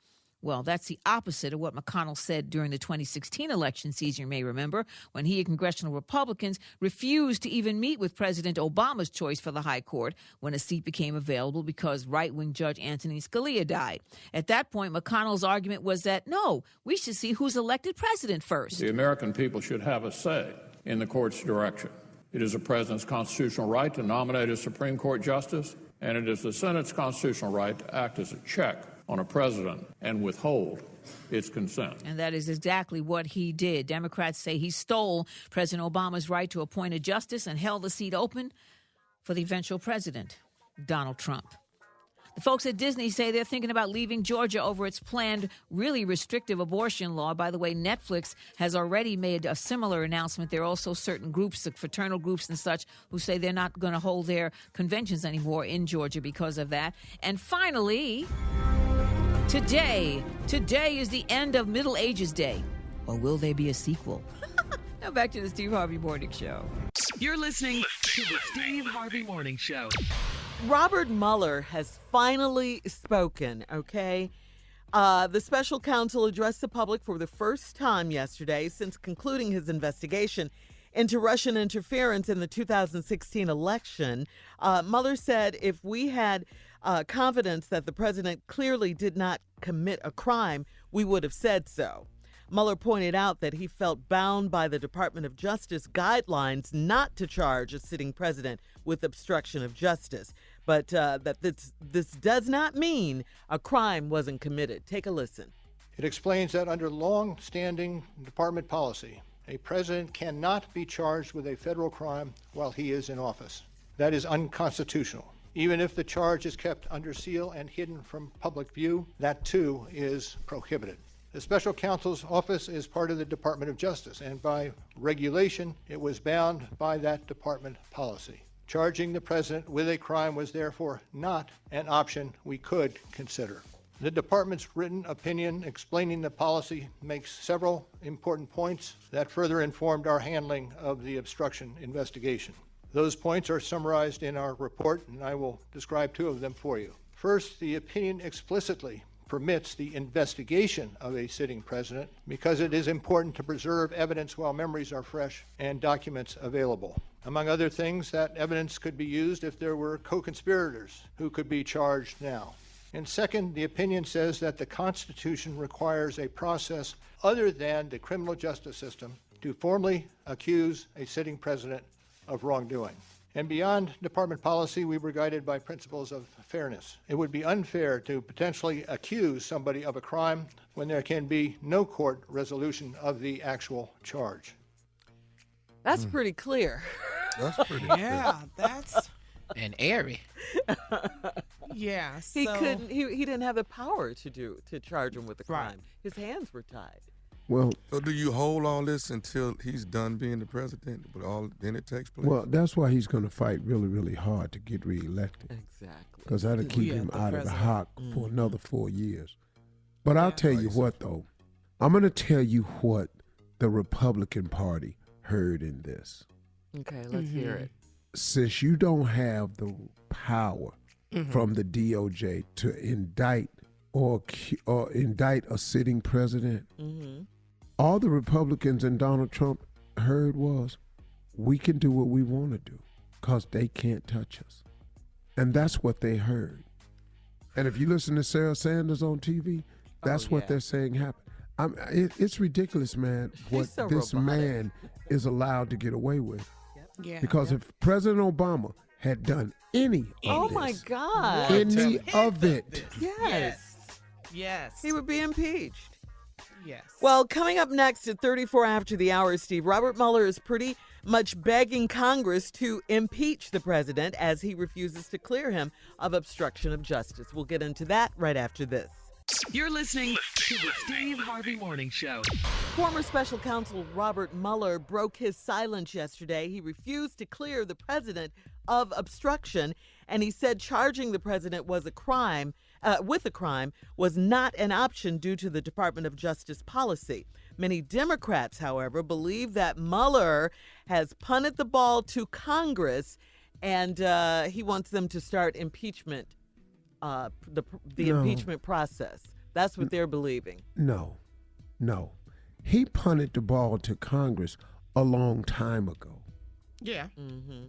Well, that's the opposite of what McConnell said during the 2016 election season, you may remember, when he and congressional Republicans refused to even meet with President Obama's choice for the high court when a seat became available because right-wing Judge Anthony Scalia died. At that point, McConnell's argument was that, no, we should see who's elected president first. The American people should have a say in the court's direction. It is a president's constitutional right to nominate a Supreme Court justice, and it is the Senate's constitutional right to act as a check on a president and withhold its consent. And that is exactly what he did. Democrats say he stole President Obama's right to appoint a justice and held the seat open for the eventual president, Donald Trump. The folks at Disney say they're thinking about leaving Georgia over its planned really restrictive abortion law. By the way, Netflix has already made a similar announcement. There are also certain groups, fraternal groups and such, who say they're not going to hold their conventions anymore in Georgia because of that. And finally, today is the end of Middle Ages Day. Or will there be a sequel? Now back to the Steve Harvey Morning Show. You're listening to the Steve Harvey Morning Show. Robert Mueller has finally spoken, okay? The special counsel addressed the public for the first time yesterday since concluding his investigation into Russian interference in the 2016 election. Mueller said if we had confidence that the president clearly did not commit a crime, we would have said so. Mueller pointed out that he felt bound by the Department of Justice guidelines not to charge a sitting president with obstruction of justice, but that this does not mean a crime wasn't committed. Take a listen. It explains that under long-standing department policy, a president cannot be charged with a federal crime while he is in office. That is unconstitutional. Even if the charge is kept under seal and hidden from public view, that too is prohibited. The special counsel's office is part of the Department of Justice, and by regulation, it was bound by that department policy. Charging the president with a crime was therefore not an option we could consider. The department's written opinion explaining the policy makes several important points that further informed our handling of the obstruction investigation. Those points are summarized in our report, and I will describe two of them for you. First, the opinion explicitly permits the investigation of a sitting president because it is important to preserve evidence while memories are fresh and documents available. Among other things, that evidence could be used if there were co-conspirators who could be charged now. And second, the opinion says that the Constitution requires a process other than the criminal justice system to formally accuse a sitting president of wrongdoing. And beyond department policy, we were guided by principles of fairness. It would be unfair to potentially accuse somebody of a crime when there can be no court resolution of the actual charge. That's pretty clear. That's pretty clear. Yeah, that's And airy. yeah. He so- couldn't. He didn't have the power to charge him with a crime. Right. His hands were tied. Well, So do you hold all this until he's done being the president, then it takes place? well, that's why he's going to fight really, really hard to get reelected. Exactly. Because that'll keep Yeah, him the out of the president. hock for another 4 years. But I'll tell you Right. what, though. I'm going to tell you what the Republican Party heard in this. Okay, let's hear it. Since you don't have the power from the DOJ to indict or indict a sitting president, all the Republicans and Donald Trump heard was, we can do what we want to do because they can't touch us. And that's what they heard. And if you listen to Sarah Sanders on TV, that's what they're saying happened. It's ridiculous, man, what so this robotic. man is allowed to get away with. Yeah. Because if President Obama had done any of Oh this, my God. any of it, Yes. Yes. He would be impeached. Yes. Well, coming up next at 34 after the hour, Steve, Robert Mueller is pretty much begging Congress to impeach the president as he refuses to clear him of obstruction of justice. We'll get into that right after this. You're listening to the Steve Harvey Morning Show. Former special counsel Robert Mueller broke his silence yesterday. He refused to clear the president of obstruction, and he said charging the president was with a crime was not an option due to the Department of Justice policy. Many Democrats, however, believe that Mueller has punted the ball to Congress, and he wants them to start impeachment, the impeachment process. That's what they're believing. No. He punted the ball to Congress a long time ago. Yeah.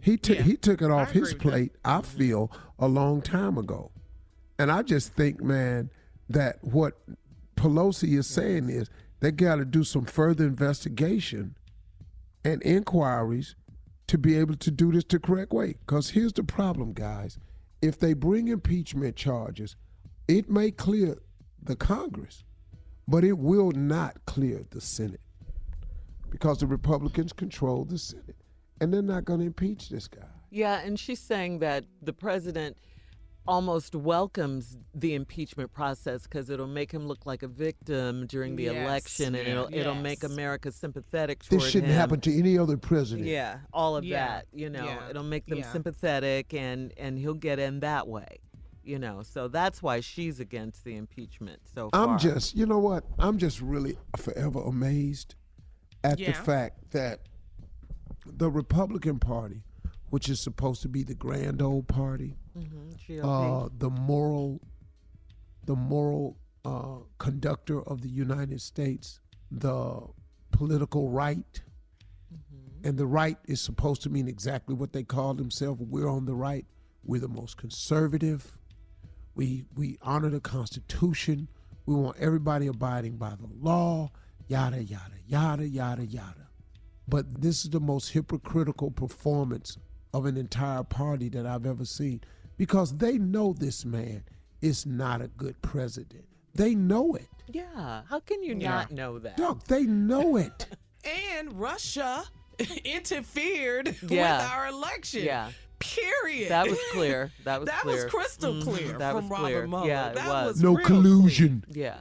He took it off his plate, I Mm-hmm. feel, a long time ago. And I just think, man, that what Pelosi is saying is they got to do some further investigation and inquiries to be able to do this the correct way. Because here's the problem, guys. If they bring impeachment charges, it may clear the Congress, but it will not clear the Senate because the Republicans control the Senate, and they're not going to impeach this guy. Yeah, and she's saying that the president almost welcomes the impeachment process because it'll make him look like a victim during the election, and it'll make America sympathetic toward him. This shouldn't happen to any other president. Yeah, all of that, it'll make them sympathetic, and he'll get in that way, So that's why she's against the impeachment so far. I'm just, you know what? I'm just really forever amazed at the fact that the Republican Party, which is supposed to be the grand old party, the moral conductor of the United States, the political right, and the right is supposed to mean exactly what they call themselves. We're on the right. We're the most conservative. We honor the Constitution. We want everybody abiding by the law, yada, yada, yada, yada, yada. But this is the most hypocritical performance of an entire party that I've ever seen, because they know this man is not a good president. They know it. Yeah, how can you not know that? Doc, they know it. And Russia interfered with our election. Yeah. Period. That was clear. That was crystal clear that from was clear. Robert Mueller. Yeah, it was. No real collusion. Yeah.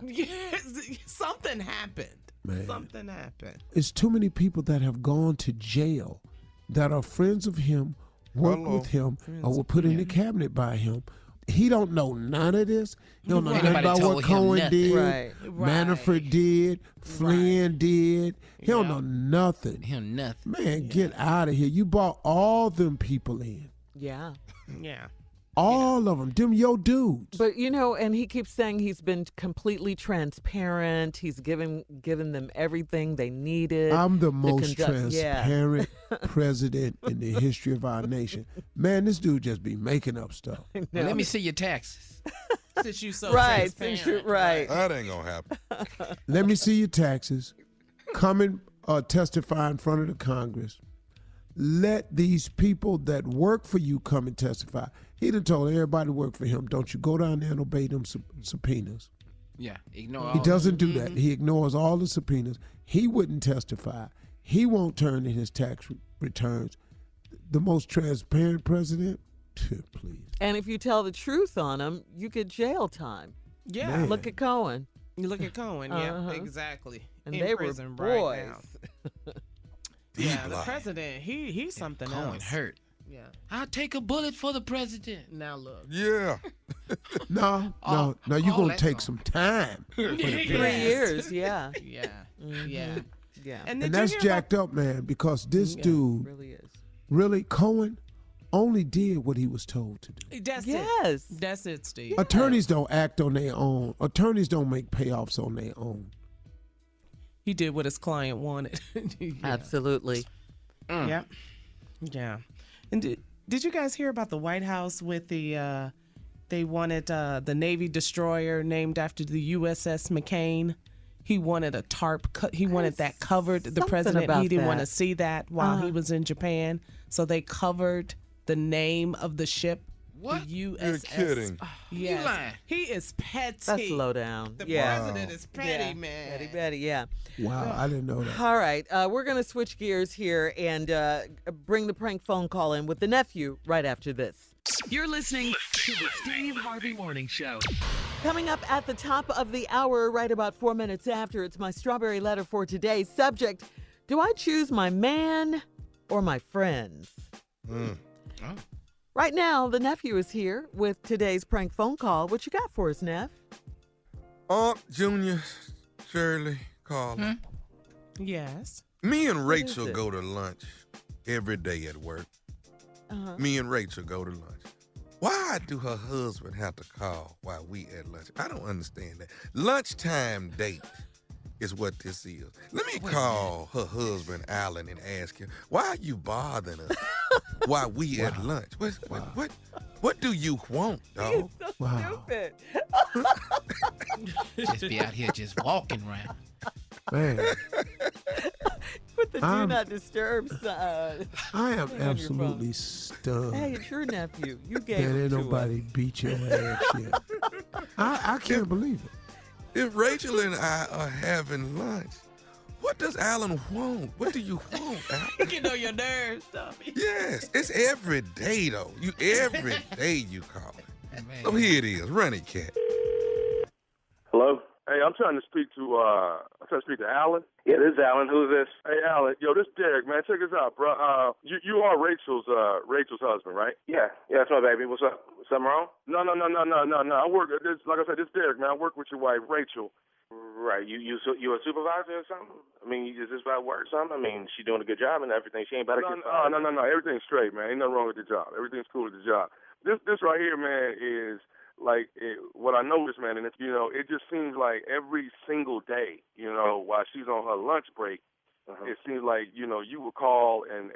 Something happened. Man. Something happened. It's too many people that have gone to jail that are friends of him, work with him, or were put in the cabinet by him. He don't know none of this. He don't know nothing about what Cohen did, Manafort did, Flynn did. He don't know nothing. Him nothing. Man, get out of here. You brought all them people in. Yeah. Yeah. All of them, your dudes. But and he keeps saying he's been completely transparent. He's given them everything they needed. I'm the most transparent president in the history of our nation. Man, this dude just be making up stuff. Well, let me see your taxes. Since you so transparent. Right. That ain't gonna happen. Let me see your taxes. Come and testify in front of the Congress. Let these people that work for you come and testify. He done told everybody to work for him, don't you go down there and obey them subpoenas. Yeah, ignore all He doesn't do that. He ignores all the subpoenas. He wouldn't testify. He won't turn in his tax returns. The most transparent president? Please. And if you tell the truth on him, you get jail time. Yeah. Man. Look at Cohen. You look at Cohen. Yeah, exactly. And in they were prison boys. right now. Yeah, the president, he's something Cohen else. hurt. Yeah. I'll take a bullet for the president. Now look. Yeah. No, you're going to take some time. For the 3 years, yeah. Yeah. Yeah. Yeah. And that's jacked up, man, because this dude, really is. really, Cohen only did what he was told to do. That's Yes. it. That's it, Steve. Attorneys don't act on their own. Attorneys don't make payoffs on their own. He did what his client wanted. Absolutely. Yeah. Yeah. And did you guys hear about the White House with the they wanted the Navy destroyer named after the USS McCain? He wanted a tarp. He wanted that covered. The president, he didn't want to see that while he was in Japan. So they covered the name of the ship. What? The USS. You're kidding. Yes. You lying. He is petty. That's low down. The yeah. president is petty, man. Petty, yeah. Wow, I didn't know that. All right, we're going to switch gears here and bring the prank phone call in with the nephew right after this. You're listening to the Steve Harvey Morning Show. Coming up at the top of the hour, right about 4 minutes after, it's my strawberry letter for today. Subject, do I choose my man or my friends? Oh. Right now, the nephew is here with today's prank phone call. What you got for us, Neff? Aunt Junior, Shirley, Carla. Yes. Me and is Rachel it? go to lunch every day at work. Me and Rachel go to lunch. Why do her husband have to call while we at lunch? I don't understand that. Lunchtime date is what this is. Let me call her husband, Alan, and ask him, why are you bothering us while we at lunch? What do you want, dog? So stupid. Just be out here just walking around. Man. Put the do not disturb sign. I am absolutely stunned. Hey, it's your nephew. You gave that him ain't to nobody us. beat your ass yet. I can't believe it. If Rachel and I are having lunch, what does Alan want? What do you want, Alan? You can know your nerves, Tommy. Yes, it's every day, though. Every day you call it. So here it is. Run it, cat. Hello? Hey, I'm trying to speak to Alan. Yeah, this is Alan. Who's this? Hey, Alan. Yo, this is Derek, man. Check this out, bro. You are Rachel's husband, right? Yeah, that's my baby. What's up? Something wrong? No. I work. Like I said, this is Derek, man. I work with your wife, Rachel. Right. You a supervisor or something? I mean, is this about work or something? I mean, she doing a good job and everything. She ain't about to get fired. No. Everything's straight, man. Ain't nothing wrong with the job. Everything's cool with the job. This right here, man, is what I noticed, man, and it just seems like every single day, while she's on her lunch break, it seems like you would call and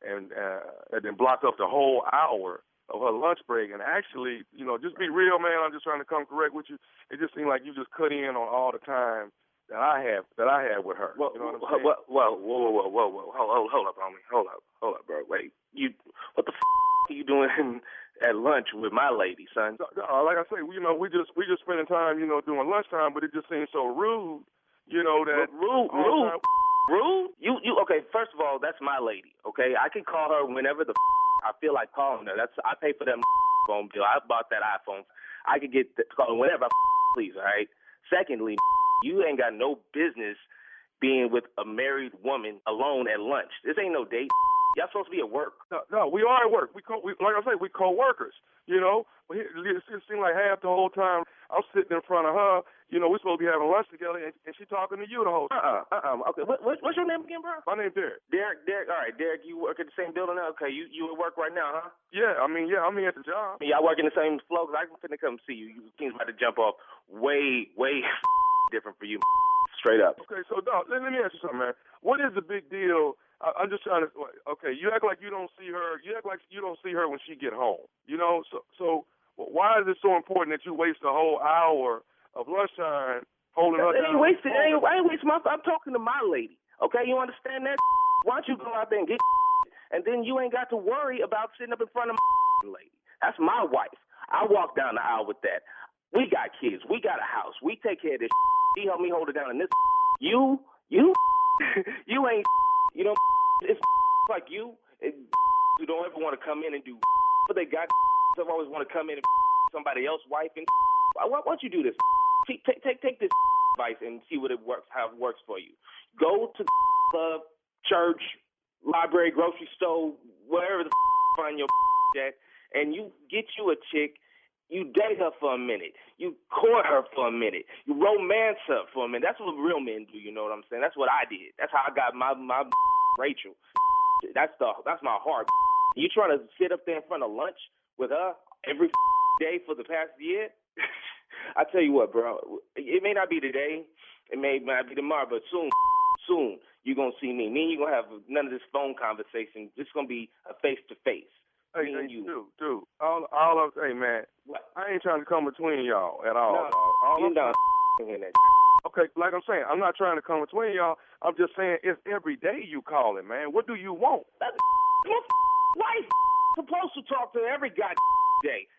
then block up the whole hour of her lunch break, and actually, just be real, man. I'm just trying to come correct with you. It just seemed like you just cut in on all the time that I had with her. Well, you know what I'm saying? Whoa, hold up, homie, hold up, bro. Wait, what the are you doing at lunch with my lady, son? Like I say, we just spending time, doing lunchtime, but it just seems so rude, that rude. You okay? First of all, that's my lady. Okay, I can call her whenever the I feel like calling her. I pay for that phone bill. I bought that iPhone. I could get calling whenever I please. All right. Secondly, you ain't got no business being with a married woman alone at lunch. This ain't no date. Y'all supposed to be at work. No, we are at work. We like I say, we co-workers. But it seemed like half the whole time I'm sitting in front of her. We're supposed to be having lunch together, and she talking to you the whole time. Okay, what's your name again, bro? My name's Derek. Derek. All right, Derek. You work at the same building now? Okay, you at work right now, huh? Yeah, I'm here at the job. Y'all work in the same floor? Cause I'm finna come see you. You seems about to jump off way different for you. Straight up. Okay, so dog, let me ask you something, man. What is the big deal? I'm just trying to. Okay, you act like you don't see her. You act like you don't see her when she get home. So why is it so important that you waste a whole hour of lunchtime holding her down? I ain't wasting my. I'm talking to my lady. Okay, you understand that? Why don't you go out there and get, and then you ain't got to worry about sitting up in front of my lady. That's my wife. I walk down the aisle with that. We got kids. We got a house. We take care of this. She helped me hold it down. And this, you ain't. It's like you who don't ever want to come in and do, but they got. Some always want to come in and somebody else's wife. And why don't you do this? Take this advice and see what it works, how it works for you. Go to club, church, library, grocery store, wherever the find your at, and you get you a chick. You date her for a minute. You court her for a minute. You romance her for a minute. That's what real men do. You know what I'm saying? That's what I did. That's how I got my Rachel. That's my heart. You trying to sit up there in front of lunch with her every day for the past year? I tell you what, bro. It may not be today. It may not be tomorrow, but soon you're going to see me. Me and you going to have none of this phone conversation. It's going to be a face-to-face. Hey, dude. Hey, man. What? I ain't trying to come between y'all at all. No, you're not in that. Okay, like I'm saying, I'm not trying to come between y'all. I'm just saying it's every day you calling, man. What do you want? Your wife supposed to talk to every day.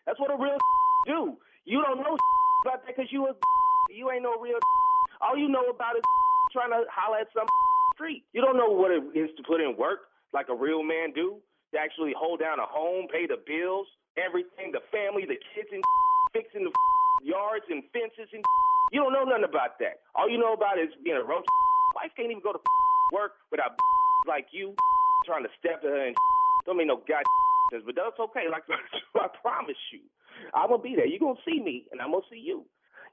That's what a real do. You don't know about that because you ain't no real. All you know about is trying to holler at some street. You don't know what it is to put in work like a real man do. To actually hold down a home, pay the bills, everything, the family, the kids, and fixing the yards and fences. And you don't know nothing about that. All you know about is being a roach. Wife can't even go to work without like you trying to step to her and don't make no sense. But that's okay. Like I promise you, I'm gonna be there. You're gonna see me, and I'm gonna see you.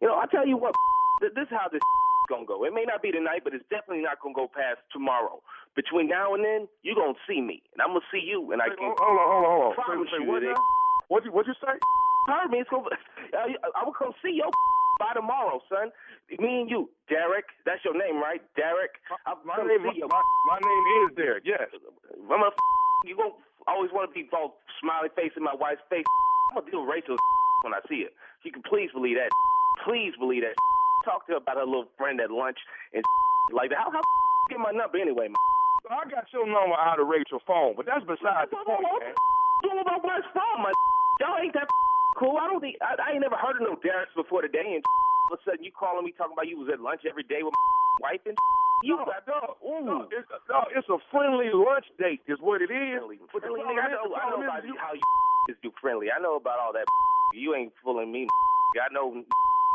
I tell you what. This is how this gonna go. It may not be tonight, but it's definitely not gonna go past tomorrow. Between now and then, you're gonna see me, and I'm gonna see you, and I can hold on. promise you what that What'd you say? Heard me. It's gonna, I will come see your by tomorrow, son. Me and you, Derek. That's your name, right? Derek. My name is Derek. Yes. You gonna always want to be all smiley face in my wife's face. I'm gonna deal with Rachel when I see her. You can please believe that. Please believe that. Talk to her about her little friend at lunch and like that. How get my number anyway, man? I got your number out of Rachel's phone, but that's besides the point, man. Doing about wife's phone, man. Y'all ain't that cool. I don't think I ain't never heard of no Dereks before today, and all of a sudden you calling me talking about you was at lunch every day with my wife and you. No, it's a friendly lunch date, is what it is. Friendly, nigga, I know about how you is do friendly. I know about all that. You ain't fooling me. I know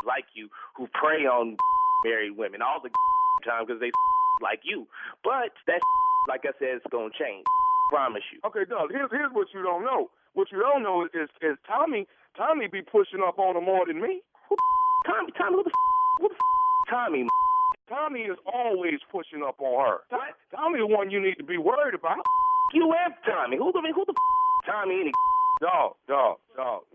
like you who prey on married women all the time because they like you. But that, like I said, it's gonna change. Promise you. Okay, Doug. Here's what you don't know. What you don't know is Tommy be pushing up on her more than me. Tommy, who the Tommy? Tommy is always pushing up on her. What? Tommy the one you need to be worried about. You and Tommy. Who the Tommy any? Dog.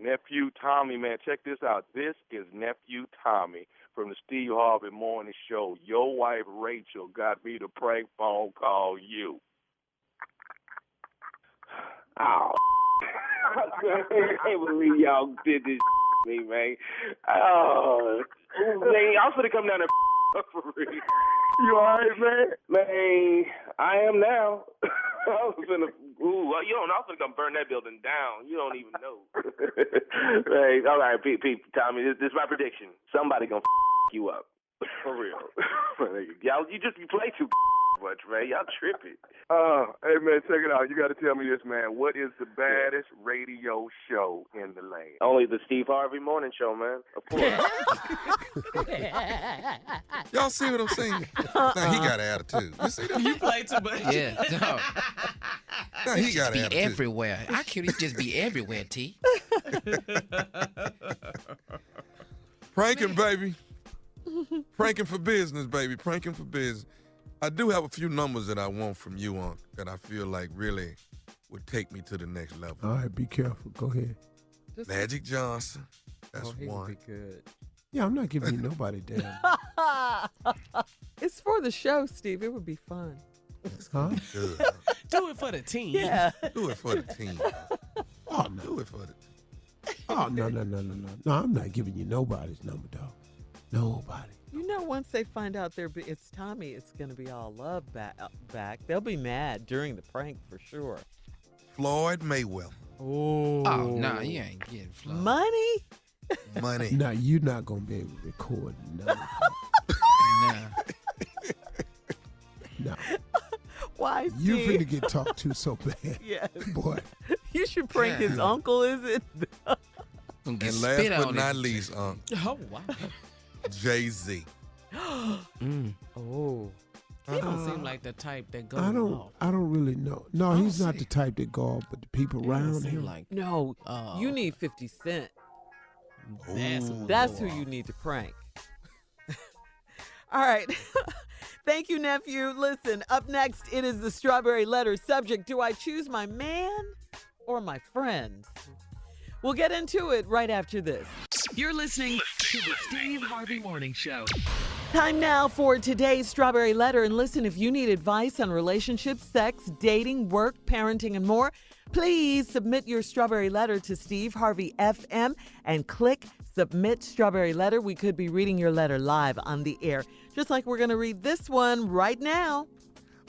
Nephew Tommy, man. Check this out. This is Nephew Tommy from the Steve Harvey Morning Show. Your wife Rachel got me to prank phone call you. Oh, I can't believe y'all did this to me, man. Oh, man, I was gonna come down there for real. You alright, man? Man, I am now. I was gonna, you don't know, I was gonna burn that building down. You don't even know. Hey, all right, Pete, Tommy, this is my prediction. Somebody gonna you up. For real. Y'all, you play too much, man. Y'all tripping. Hey, man, check it out. You got to tell me this, man. What is the baddest radio show in the land? Only the Steve Harvey Morning Show, man. Of course. Y'all see what I'm saying? Now, he got an attitude. You see that? You play too much. Yeah. No. Now, he got be an attitude. everywhere. I can't just be everywhere, T. Pranking, baby. Pranking for business, baby. Pranking for business. I do have a few numbers that I want from you on that I feel like really would take me to the next level. All right, be careful. Go ahead. Magic Johnson. That's one. Be good. Yeah, I'm not giving you nobody damn. It's for the show, Steve. It would be fun. Huh? Good. Do it for the team. Yeah. Do it for the team. Oh, no. Do it for the team. Oh, no. No, I'm not giving you nobody's number, dog. Nobody. You know, once they find out it's Tommy, it's going to be all love back. They'll be mad during the prank for sure. Floyd Mayweather. Oh, no, you ain't getting Floyd. Money? Now, you're not going to be able to record none of Nah. No. Why, Steve? You finna get talked to so bad. Yes. Boy. You should prank his uncle, is it? And last but not least, Oh, wow. Jay-Z. Oh. He don't seem like the type that goes I don't really know. No, he's not see. the type that go off, but the people around him. Like, No, you need 50 Cent. That's who you need to prank. All right. Thank you, nephew. Listen, up next, it is the Strawberry Letter. Subject, do I choose my man or my friends? We'll get into it right after this. You're listening to the Steve Harvey Morning Show. Time now for today's Strawberry Letter. And listen, if you need advice on relationships, sex, dating, work, parenting, and more, please submit your Strawberry Letter to Steve Harvey FM and click Submit Strawberry Letter. We could be reading your letter live on the air, just like we're going to read this one right now.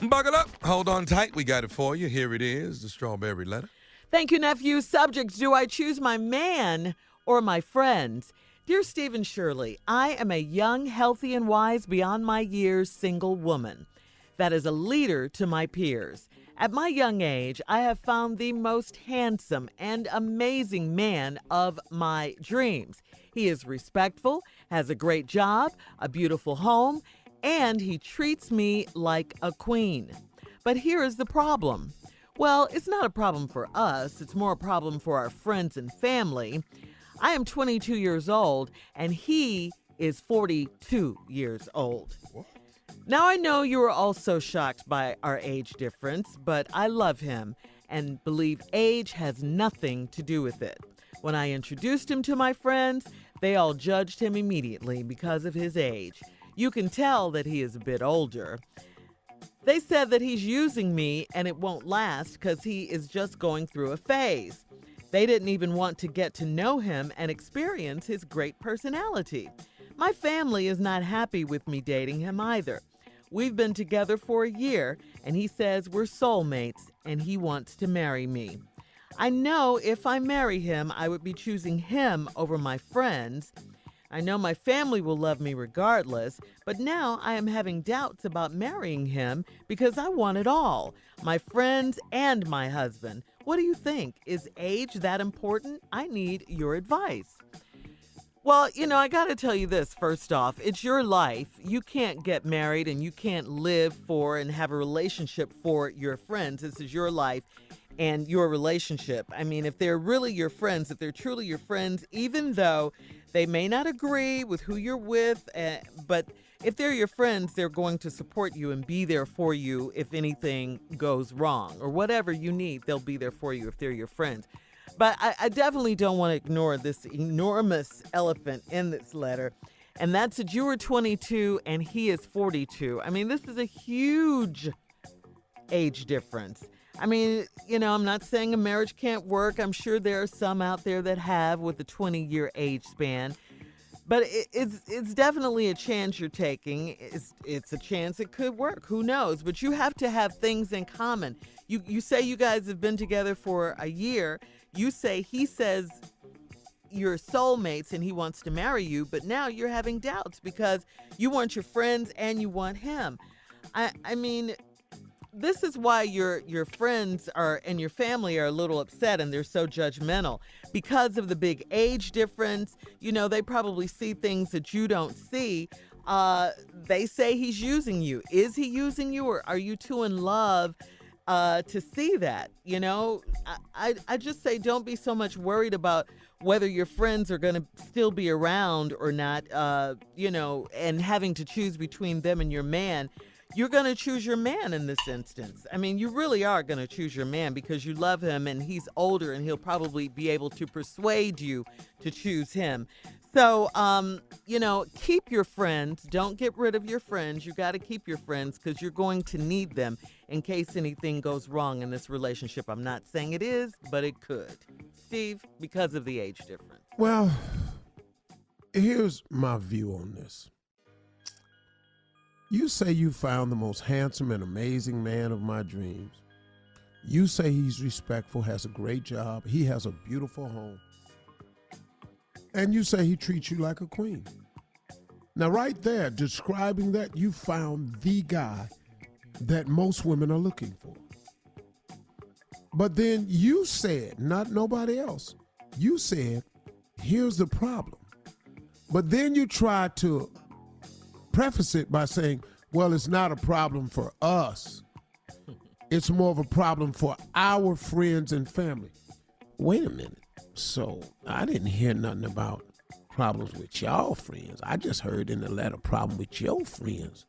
Buckle up. Hold on tight. We got it for you. Here it is, the Strawberry Letter. Thank you, nephew. Subject, do I choose my man or my friends? Dear Steve and Shirley, I am a young, healthy, and wise, beyond my years single woman that is a leader to my peers. At my young age, I have found the most handsome and amazing man of my dreams. He is respectful, has a great job, a beautiful home, and he treats me like a queen. But here is the problem. Well, it's not a problem for us. It's more a problem for our friends and family. I am 22 years old, and he is 42 years old. Now, I know you are also shocked by our age difference, but I love him and believe age has nothing to do with it. When I introduced him to my friends, they all judged him immediately because of his age. You can tell that he is a bit older. They said that he's using me and it won't last because he is just going through a phase. They didn't even want to get to know him and experience his great personality. My family is not happy with me dating him either. We've been together for a year, and he says we're soulmates, and he wants to marry me. I know if I marry him, I would be choosing him over my friends. I know my family will love me regardless, but now I am having doubts about marrying him because I want it all, my friends and my husband. What do you think? Is age that important? I need your advice. Well, I got to tell you this first off. It's your life. You can't get married and you can't live for and have a relationship for your friends. This is your life and your relationship. I mean, if they're really your friends, if they're truly your friends, even though they may not agree with who you're with, but if they're your friends, they're going to support you and be there for you if anything goes wrong or whatever you need. They'll be there for you if they're your friends. But I definitely don't want to ignore this enormous elephant in this letter, and that's that you were 22 and he is 42. I mean, this is a huge age difference. I mean, I'm not saying a marriage can't work. I'm sure there are some out there that have with a 20-year age span. But it's definitely a chance you're taking. It's a chance it could work. Who knows? But you have to have things in common. You say you guys have been together for a year. You say he says you're soulmates and he wants to marry you, but now you're having doubts because you want your friends and you want him. I mean, this is why your friends and your family are a little upset and they're so judgmental because of the big age difference. They probably see things that you don't see. They say he's using you. Is he using you, or are you two in love to see that? I just say don't be so much worried about whether your friends are going to still be around or not, and having to choose between them and your man. You're going to choose your man in this instance. I mean, you really are going to choose your man because you love him and he's older and he'll probably be able to persuade you to choose him. So, keep your friends. Don't get rid of your friends. You got to keep your friends because you're going to need them in case anything goes wrong in this relationship. I'm not saying it is, but it could. Steve, because of the age difference. Well, here's my view on this. You say you found the most handsome and amazing man of my dreams. You say he's respectful, has a great job, he has a beautiful home. And you say he treats you like a queen. Now, right there, describing that, you found the guy that most women are looking for. But then you said, not nobody else, you said, here's the problem. But then you tried to preface it by saying, well, it's not a problem for us. It's more of a problem for our friends and family. Wait a minute. So I didn't hear nothing about problems with y'all friends. I just heard in the letter problem with your friends.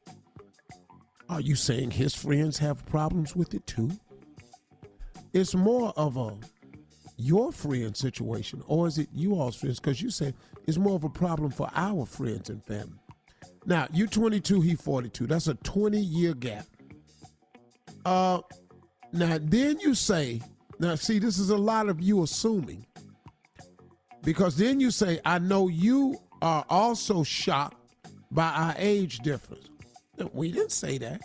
Are you saying his friends have problems with it too? It's more of a your friend situation, or is it you all's friends? Because you said it's more of a problem for our friends and family. Now, you 22, he 42. That's a 20-year gap. Now, then you say, now see, this is a lot of you assuming. Because then you say, I know you are also shocked by our age difference. No, we didn't say that.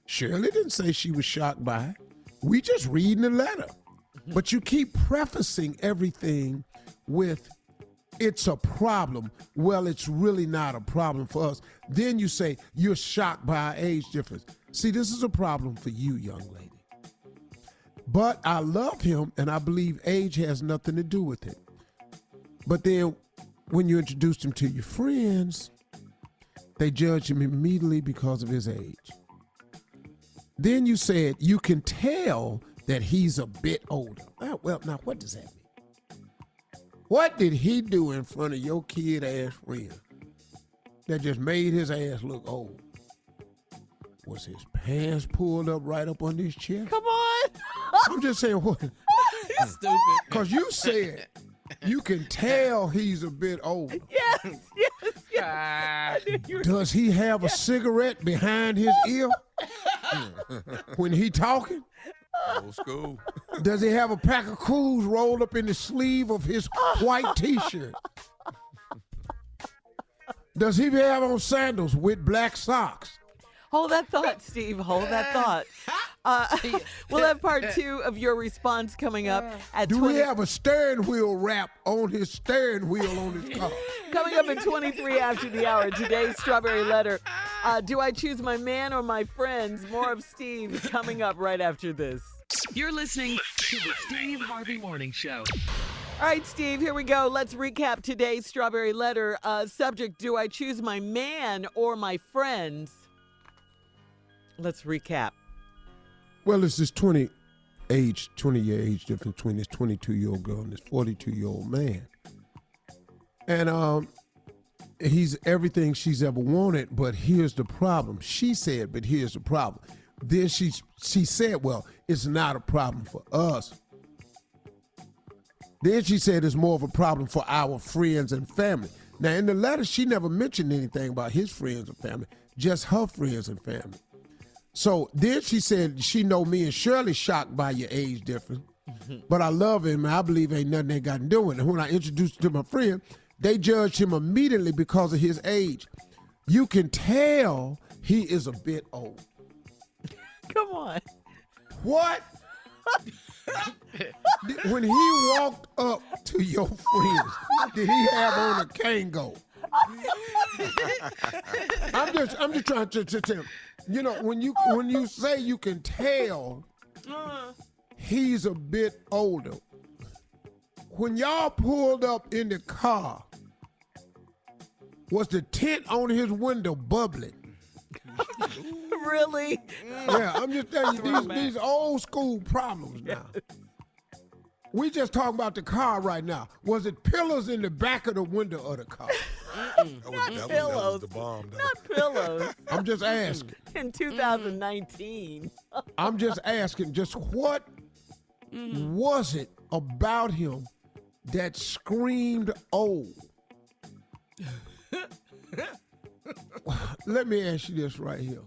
Shirley didn't say she was shocked by it. We just reading the letter. But you keep prefacing everything with, it's a problem. Well, it's really not a problem for us. Then you say, you're shocked by our age difference. See, this is a problem for you, young lady. But I love him, and I believe age has nothing to do with it. But then when you introduced him to your friends, they judged him immediately because of his age. Then you said you can tell that he's a bit older. Well, now what does that mean? What did he do in front of your kid-ass friend that just made his ass look old? Was his pants pulled up right up under his chest? Come on. I'm just saying, what? Stupid. Because you said you can tell he's a bit old. Yes. Does he have a cigarette behind his ear when he talking? Old school. Does he have a pack of Cools rolled up in the sleeve of his white T-shirt? Does he have on sandals with black socks? Hold that thought, Steve. Hold that thought. We'll have part 2 of your response coming up at Do we have a steering wheel wrap on his steering wheel on his car? Coming up at 23 after the hour. Today's Strawberry Letter. Do I choose my man or my friends? More of Steve coming up right after this. You're listening to the Steve Harvey Morning Show. All right, Steve, here we go. Let's recap today's Strawberry Letter. Subject, do I choose my man or my friends? Let's recap. Well, it's this 20-year age difference between this 22-year-old girl and this 42-year-old man. And he's everything she's ever wanted, but here's the problem. She said, but here's the problem. Then she said, well, it's not a problem for us. Then she said it's more of a problem for our friends and family. Now, in the letter, she never mentioned anything about his friends and family, just her friends and family. So then she said, she know me and Shirley shocked by your age difference, but I love him and I believe ain't nothing they got to do with it. And when I introduced him to my friend, they judged him immediately because of his age. You can tell he is a bit old. Come on. What? When he walked up to your friends, did he have on a Kango? I'm just trying to tell him. You know, when you say you can tell he's a bit older. When y'all pulled up in the car, was the tint on his window bubbling? Really? Yeah, I'm just telling you, these old school problems now. We just talking about the car right now. Was it pillars in the back of the window of the car? Not pillows. The bomb, though. Not pillows. I'm just asking. In 2019. I'm just asking, just what was it about him that screamed old? Let me ask you this right here.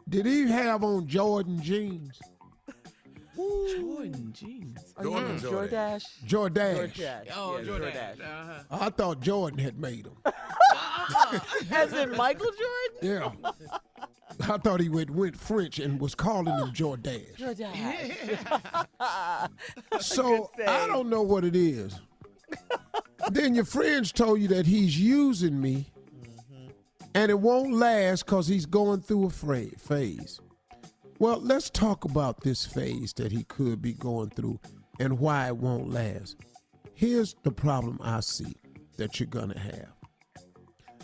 Did he have on Jordan jeans? Jordan jeans. Jordache? Jordache. Oh, Yeah, Jordache. I thought Jordan had made them. As in Michael Jordan? Yeah. I thought he went French and was calling them Jordache. So I don't know what it is. Then your friends told you that he's using me and it won't last because he's going through a phase. Well, let's talk about this phase that he could be going through and why it won't last. Here's the problem I see that you're going to have.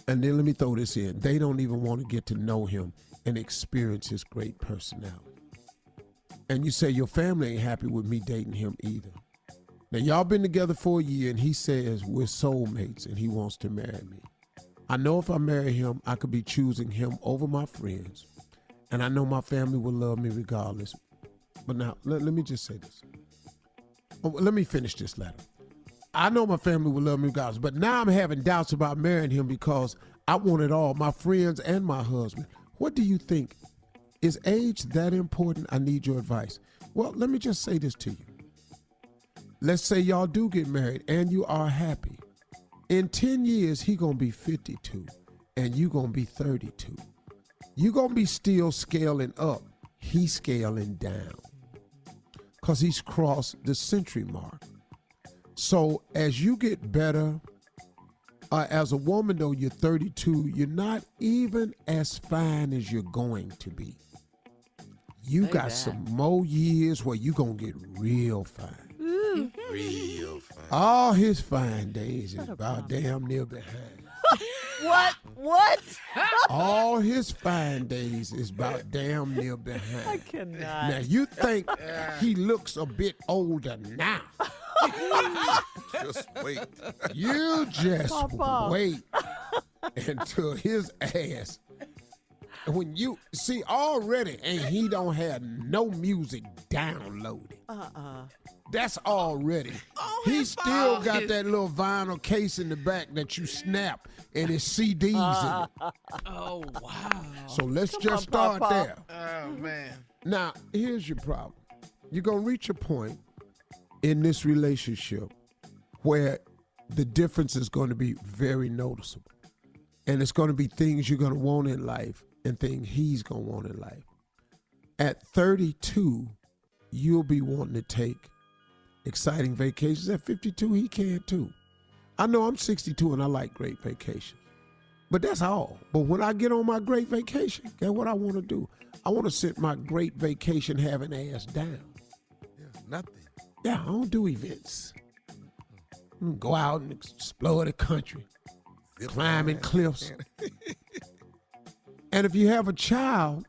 And then let me throw this in. They don't even want to get to know him and experience his great personality. And you say your family ain't happy with me dating him either. Now, y'all been together for a year, and he says we're soulmates, and he wants to marry me. I know if I marry him, I could be choosing him over my friends, and I know my family will love me regardless. But now, let me just say this. Let me finish this letter. I know my family will love me regardless, but now I'm having doubts about marrying him because I want it all, my friends and my husband. What do you think? Is age that important? I need your advice. Well, let me just say this to you. Let's say y'all do get married and you are happy. In 10 years, he gonna be 52 and you gonna be 32. You gonna be still scaling up. He's scaling down because he's crossed the century mark. So as you get better, as a woman though, you're 32, you're not even as fine as you're going to be. You got some more years where you gonna get real fine. Real fine. All his fine days is about damn near behind. What? All his fine days is about damn near behind. I cannot. Now you think he looks a bit older now. Just wait. You just Papa. wait until his ass when you see already, and he don't have no music downloaded. That's already. He still got that little vinyl case in the back that you snap, and it's CDs in it. Oh, wow. So let's just start there. Oh, man. Now, here's your problem. You're going to reach a point in this relationship where the difference is going to be very noticeable. And it's going to be things you're going to want in life and things he's going to want in life. At 32, you'll be wanting to take exciting vacations. At 52, he can too. I know I'm 62 and I like great vacations. But that's all. But when I get on my great vacation, guess what I want to do? I want to sit my great vacation having ass down. Yeah, nothing. Yeah, I don't do events. Go out and explore the country, climbing cliffs. And if you have a child,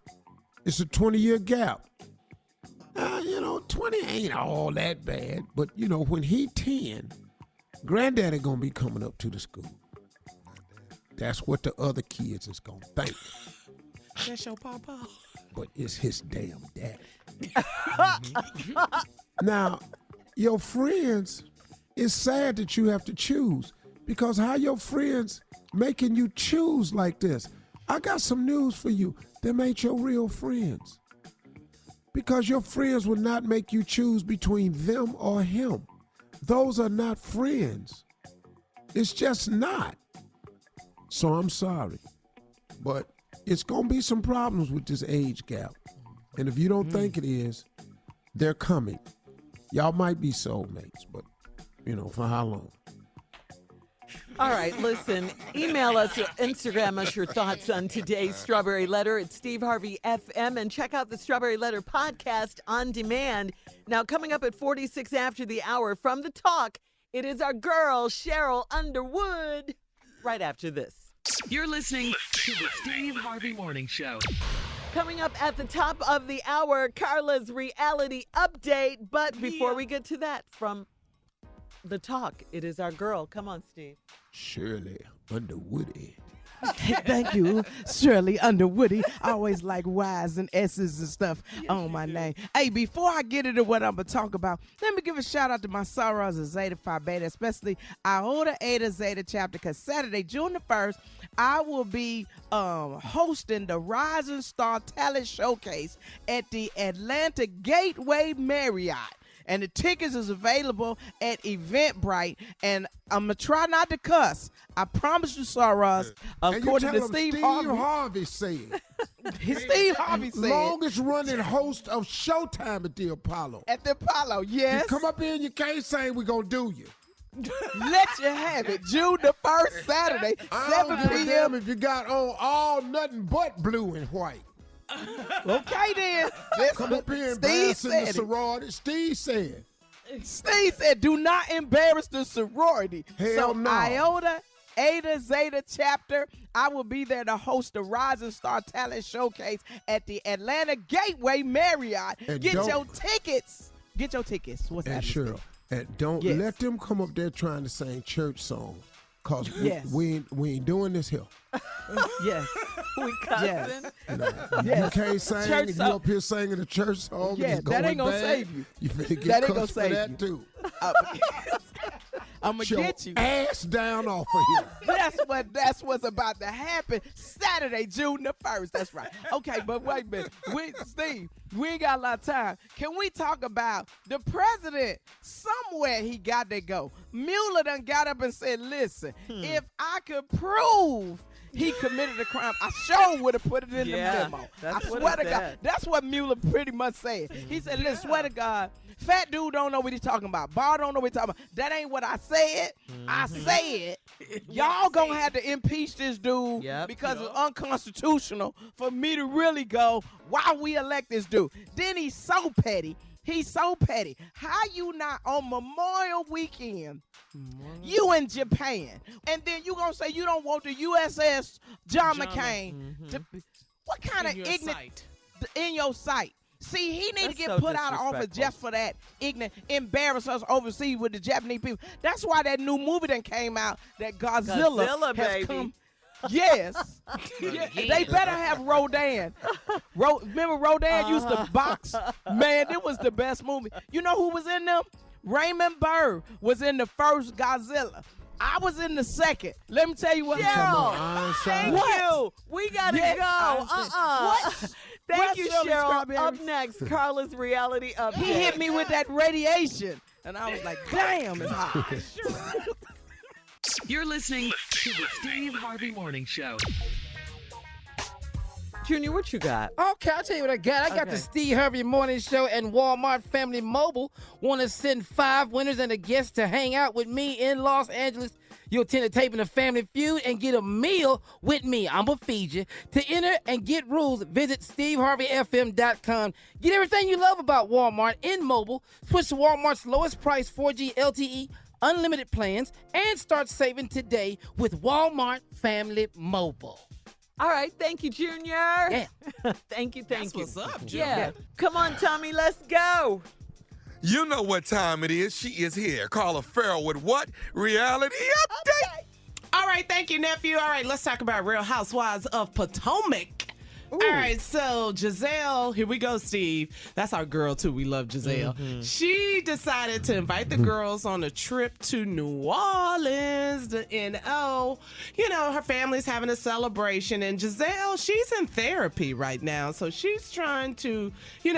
it's a 20-year gap. 20 ain't all that bad. But, when he 10, granddaddy going to be coming up to the school. That's what the other kids is going to think. That's your papa. But it's his damn daddy. Now, your friends, it's sad that you have to choose, because how your friends making you choose like this? I got some news for you. Them ain't your real friends. Because your friends will not make you choose between them or him. Those are not friends. It's just not. So I'm sorry. But it's going to be some problems with this age gap. And if you don't think it is, they're coming. Y'all might be soulmates, but, for how long? All right, listen, email us or Instagram us your thoughts on today's Strawberry Letter at Steve Harvey FM, and check out the Strawberry Letter podcast on demand. Now, coming up at 46 after the hour from The Talk, it is our girl, Sheryl Underwood, right after this. You're listening to the Steve Harvey Morning Show. Coming up at the top of the hour, Carla's reality update. But before we get to that, from The Talk, it is our girl. Come on, Steve. Shirley Underwoody. Thank you, Shirley Underwoody. I always like Y's and S's and stuff on my name. Hey, before I get into what I'm going to talk about, let me give a shout out to my sorors of Zeta Phi Beta, especially Iota Eta Zeta chapter, because Saturday, June the 1st, I will be hosting the Rising Star Talent Showcase at the Atlanta Gateway Marriott. And the tickets is available at Eventbrite. And I'm going to try not to cuss. I promise you, Saras. According to Steve Harvey said. Steve Harvey said. Longest running host of Showtime at the Apollo. At the Apollo, yes. You come up here and you can't say we're going to do you. Let you have it. June the 1st, Saturday, 7 p.m. If you got on all nothing but blue and white. Okay, then. Come up here and embarrass the sorority. Steve said, do not embarrass the sorority. Hell no. Iota Eta Zeta chapter, I will be there to host the Rising Star Talent Showcase at the Atlanta Gateway Marriott. Get your tickets. What's that? Sure. And don't let them come up there trying to sing church songs. Because we ain't doing this here. Yes. We cussing. You can't sing church if you up here singing a church song. Yeah, that ain't going to save you. You finna get cussed for that too. I'm going to get you. Ass down off of here. That's what's about to happen Saturday, June the 1st. That's right. Okay, but wait a minute. Steve, we ain't got a lot of time. Can we talk about the president? Somewhere he got to go. Mueller done got up and said, listen, if I could prove he committed a crime, I sure would have put it in the memo. I swear to God. That's what Mueller pretty much said. He said, listen, swear to God, fat dude don't know what he's talking about. Bar don't know what he's talking about. That ain't what I said. I said, y'all gonna have to impeach this dude because it's unconstitutional for me to really go, why we elect this dude? Then he's so petty. How you not on Memorial Weekend? You in Japan, and then you gonna say you don't want the USS John McCain? What kind of ignorant in your sight? See, he need to get put out of office just for that ignorant, embarrass us overseas with the Japanese people. That's why that new movie that came out, that Godzilla has baby. come. Yes. Yeah, they better have Rodan. Remember Rodan used to box? Man, it was the best movie. You know who was in them? Raymond Burr was in the first Godzilla. I was in the second. Let me tell you what. Cheryl, thank you. We got to go. What? Thank you, Shirley Cheryl. Strawberry. Up next, Carla's reality update. He hit me with that radiation. And I was like, damn, it's hot. You're listening to the Steve Harvey Morning Show. Junior, what you got? Okay, I'll tell you what I got. I got the Steve Harvey Morning Show and Walmart Family Mobile want to send 5 winners and a guest to hang out with me in Los Angeles. You'll attend a taping of Family Feud and get a meal with me. I'm going to feed you. To enter and get rules, visit SteveHarveyFM.com. Get everything you love about Walmart in mobile. Switch to Walmart's lowest price 4G LTE unlimited plans and start saving today with Walmart Family Mobile. All right, thank you, Junior. Yeah. Thank you. What's up, Junior? Yeah. Come on, Tommy, let's go. You know what time it is. She is here. Carla Farrell with what? Reality Update. All right, thank you, nephew. All right, let's talk about Real Housewives of Potomac. All right, so Giselle, here we go, Steve. That's our girl, too. We love Giselle. She decided to invite the girls on a trip to New Orleans, the NO. You know, her family's having a celebration, and Giselle, she's in therapy right now. So she's trying to,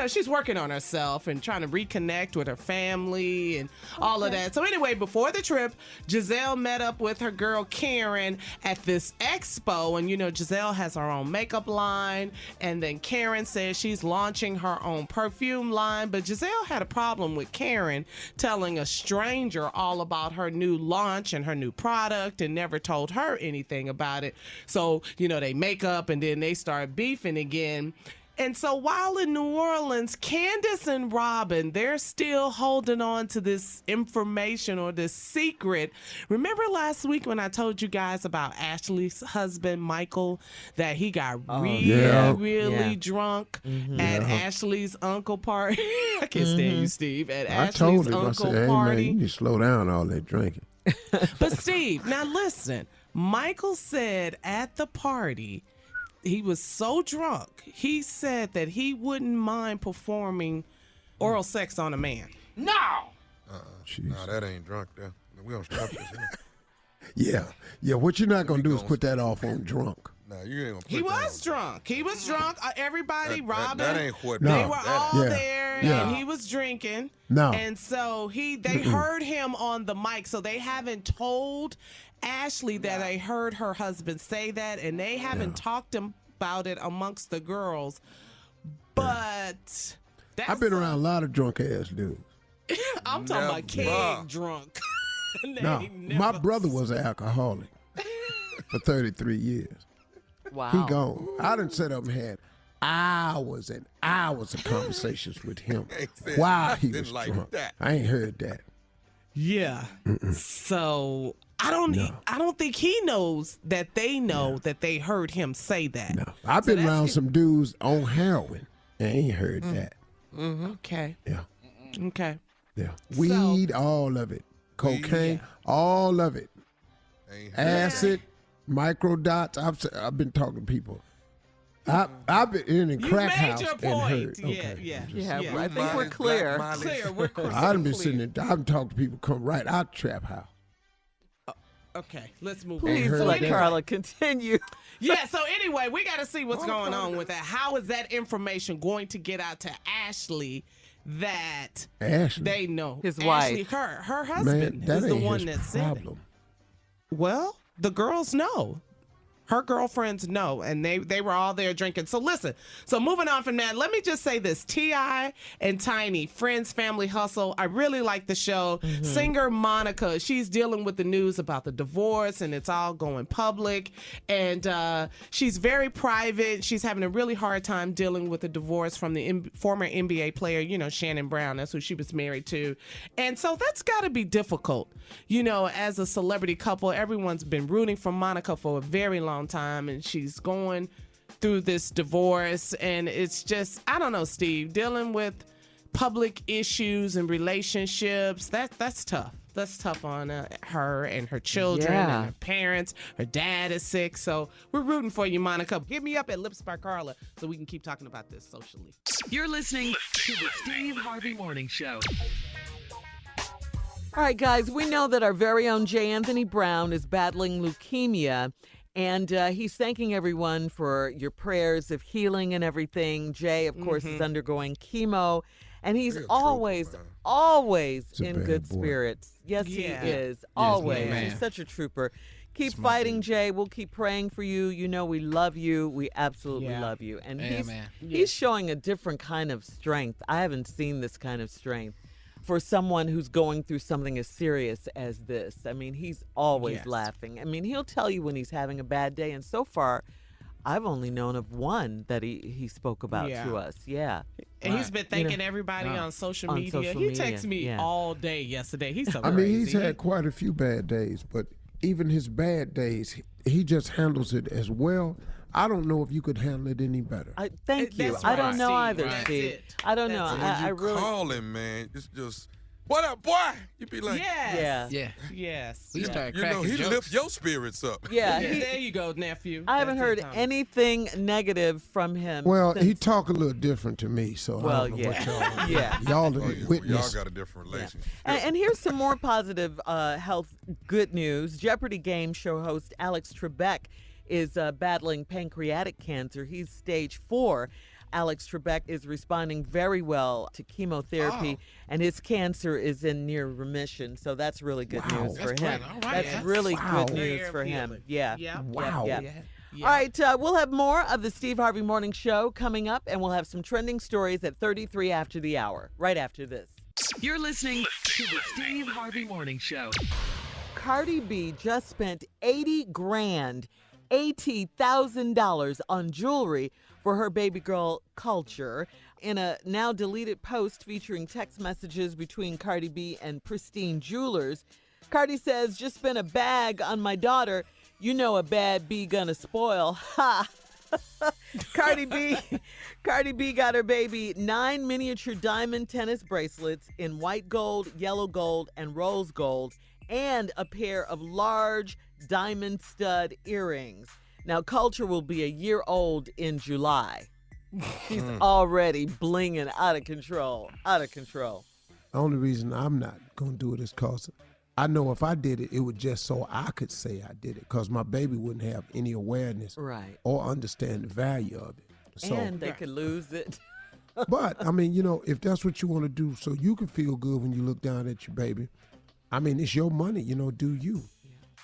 she's working on herself and trying to reconnect with her family and all of that. So anyway, before the trip, Giselle met up with her girl Karen at this expo, and Giselle has her own makeup line. And then Karen says she's launching her own perfume line. But Giselle had a problem with Karen telling a stranger all about her new launch and her new product and never told her anything about it. So, they make up and then they start beefing again. And so while in New Orleans, Candace and Robin, they're still holding on to this information or this secret. Remember last week when I told you guys about Ashley's husband, Michael, that he got really drunk at Ashley's uncle party? I can't stand you, Steve. At Ashley's uncle hey, party. Man, you need to slow down all that drinking. But Steve, now listen, Michael said at the party, he was so drunk, he said that he wouldn't mind performing oral sex on a man. No, that ain't drunk there. We don't stop this. Yeah. What you're not gonna do is put that off on drunk. No, you ain't gonna put He that was drunk. He was drunk. Everybody, Robin, that ain't what. they were all there, and he was drinking. No. And so they heard him on the mic. So they haven't told Ashley that they heard her husband say that, and they haven't talked about it amongst the girls. But I've been around a lot of drunk ass dudes. I'm talking about king drunk. No, my brother was an alcoholic for 33 years. Wow. He gone. I done set up and had hours and hours of conversations with him while he was drunk. I ain't heard that. Yeah. So I don't think he knows that they know that they heard him say that. No, I've been around some dudes on heroin and ain't heard that. Okay. Yeah. Okay. Yeah. Weed, all of it. Cocaine, all of it. Acid, microdots. I've been talking to people. I've been in a crack house and heard. Yeah. I think we're clear. We're clear. I've been sitting there. I've talked to people come right out trap house. Okay, let's move Please on. let Carla continue. Yeah, so anyway, we got to see what's going on with that. How is that information going to get out to Ashley that they know? His Ashley, wife. her husband is the one that said it. Well, the girls know. Her girlfriends know, and they were all there drinking. So listen, so moving on from that, let me just say this. T.I. and Tiny, Friends, Family Hustle. I really like the show. Singer Monica, she's dealing with the news about the divorce, and it's all going public. And she's very private. She's having a really hard time dealing with the divorce from the former NBA player, Shannon Brown. That's who she was married to. And so that's got to be difficult. As a celebrity couple, everyone's been rooting for Monica for a very long time, and she's going through this divorce, and it's just, I don't know, Steve, dealing with public issues and relationships, that's tough. That's tough on her and her children and her parents. Her dad is sick. So we're rooting for you, Monica. Hit me up at Lips by Carla so we can keep talking about this socially. You're listening to the Steve Harvey Morning Show. All right, guys, we know that our very own J. Anthony Brown is battling leukemia, and he's thanking everyone for your prayers of healing and everything. Jay, of course, is undergoing chemo, and he's always in good spirits. Yes, he is. Always. He's such a trooper. Keep fighting, Jay. We'll keep praying for you. You know we love you. We absolutely love you. And he's showing a different kind of strength. I haven't seen this kind of strength for someone who's going through something as serious as this. I mean, he's always laughing. I mean, he'll tell you when he's having a bad day. And so far, I've only known of one that he spoke about to us. Yeah. And he's been thanking everybody on social media. He texted me all day yesterday. He's so crazy. I mean, he's had quite a few bad days, but even his bad days, he just handles it as well. I don't know if you could handle it any better. Thank you. I don't know either, Steve. I don't know. I really call him, man. It's just, what up, boy? You be like, yes. We started cracking he jokes. lifts your spirits up. Yeah. There you go, nephew. I haven't heard anything negative from him. Well, he talk a little different to me, so I don't know what y'all. Y'all didn't witness. Y'all got a different relationship. And here's some more positive health good news. Jeopardy game show host Alex Trebek is battling pancreatic cancer. He's stage 4. Alex Trebek is responding very well to chemotherapy, and his cancer is in near remission. So that's really good news for him. That's really good news for him. Yeah. Wow. All right, we'll have more of the Steve Harvey Morning Show coming up, and we'll have some trending stories at 33 after the hour, right after this. You're listening to the Steve Harvey Morning Show. Cardi B just spent $80,000 on jewelry for her baby girl Kulture. In a now deleted post featuring text messages between Cardi B and Pristine Jewelers, Cardi says, "Just spent a bag on my daughter. You know a bad bee gonna spoil." Ha! Cardi B got her baby 9 miniature diamond tennis bracelets in white gold, yellow gold, and rose gold, and a pair of large diamond stud earrings. Now, Kulture will be a year old in July. She's already blinging out of control. The only reason I'm not going to do it is because I know if I did it, it would just so I could say I did it, because my baby wouldn't have any awareness or understand the value of it. So, and they could lose it. But, I mean, you know, if that's what you want to do so you can feel good when you look down at your baby, I mean, it's your money, you know, do you.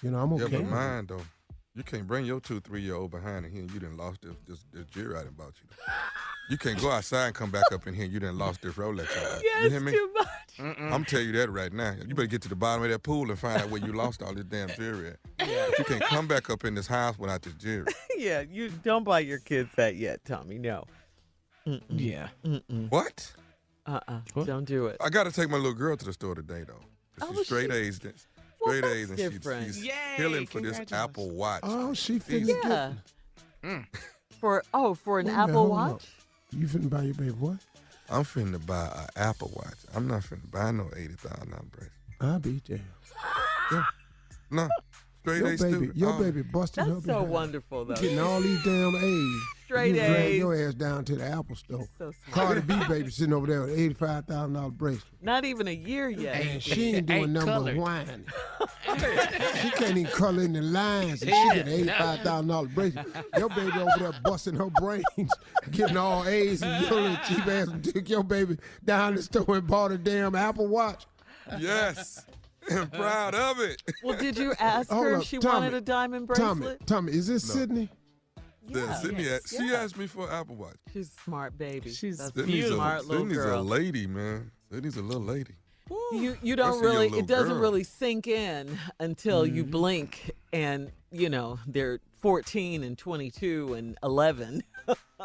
You know, I'm okay. Yeah, but mine, though, you can't bring your 2-3-year-old behind in here and you done lost this jury I done bought you. You can't go outside and come back up in here and you done lost this Rolex. Yeah, you hear it's me? too much. I'm telling you that right now. You better get to the bottom of that pool and find out where you lost all this damn jewelry at. But you can't come back up in this house without this jewelry. Yeah, you don't buy your kids that yet, Tommy. No. Yeah. What? Don't do it. I got to take my little girl to the store today, though. She's straight A's. Straight A's, and she's healing for this Apple Watch. Oh, she finna get for an Apple Watch? You finna buy your baby what? I'm finna buy an Apple Watch. I'm not finna buy no $80,000 bracelet. I'll be there. Yeah. No. Straight A's student. Your baby busting her behind. That's so wonderful, though. Getting all these damn A's. Straight A's. Drag your ass down to the Apple store. So Cardi B baby sitting over there with $85,000 bracelet. Not even a year yet. And she ain't doing number one. She can't even color in the lines, and she get an $85,000 bracelet. Your baby over there busting her brains, getting all A's, and your little cheap ass took your baby down the store and bought a damn Apple Watch. Yes. I'm proud of it. Well, did you ask her if she wanted a diamond bracelet? Tommy, is this Sydney? Yeah, Sydney, she asked me for an Apple Watch. She's a smart baby. She's a smart little girl. Sydney's a lady, man. Sydney's a little lady. You don't really, it doesn't really sink in until you blink and, you know, they're 14 and 22 and 11.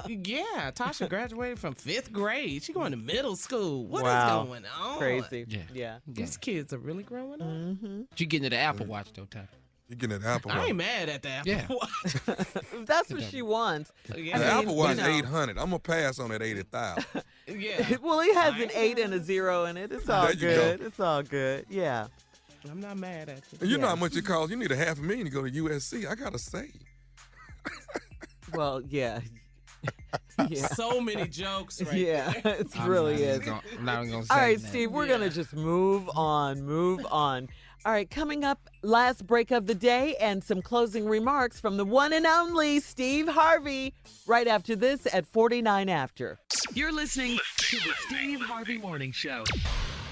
Yeah, Tasha graduated from 5th grade. She's going to middle school. What is going on? Crazy. Yeah. These kids are really growing up. You getting to the Apple Watch, though, Ty? You getting an Apple Watch. I ain't mad at the Apple Watch. If that's what she wants. The Apple Watch 800. I'm going to pass on that 80,000. Yeah. Well, he has an 8 and a 0 in it. It's all good. It's all good. Yeah. I'm not mad at you. And you know how much it costs. You need $500,000 to go to USC. I gotta say. Well, yeah. Yeah. So many jokes right Yeah, there. it really is. I'm not even gonna say All right, that. Steve, we're going to just move on. All right, coming up, last break of the day and some closing remarks from the one and only Steve Harvey right after this at 49 after. You're listening to the Steve Harvey Morning Show.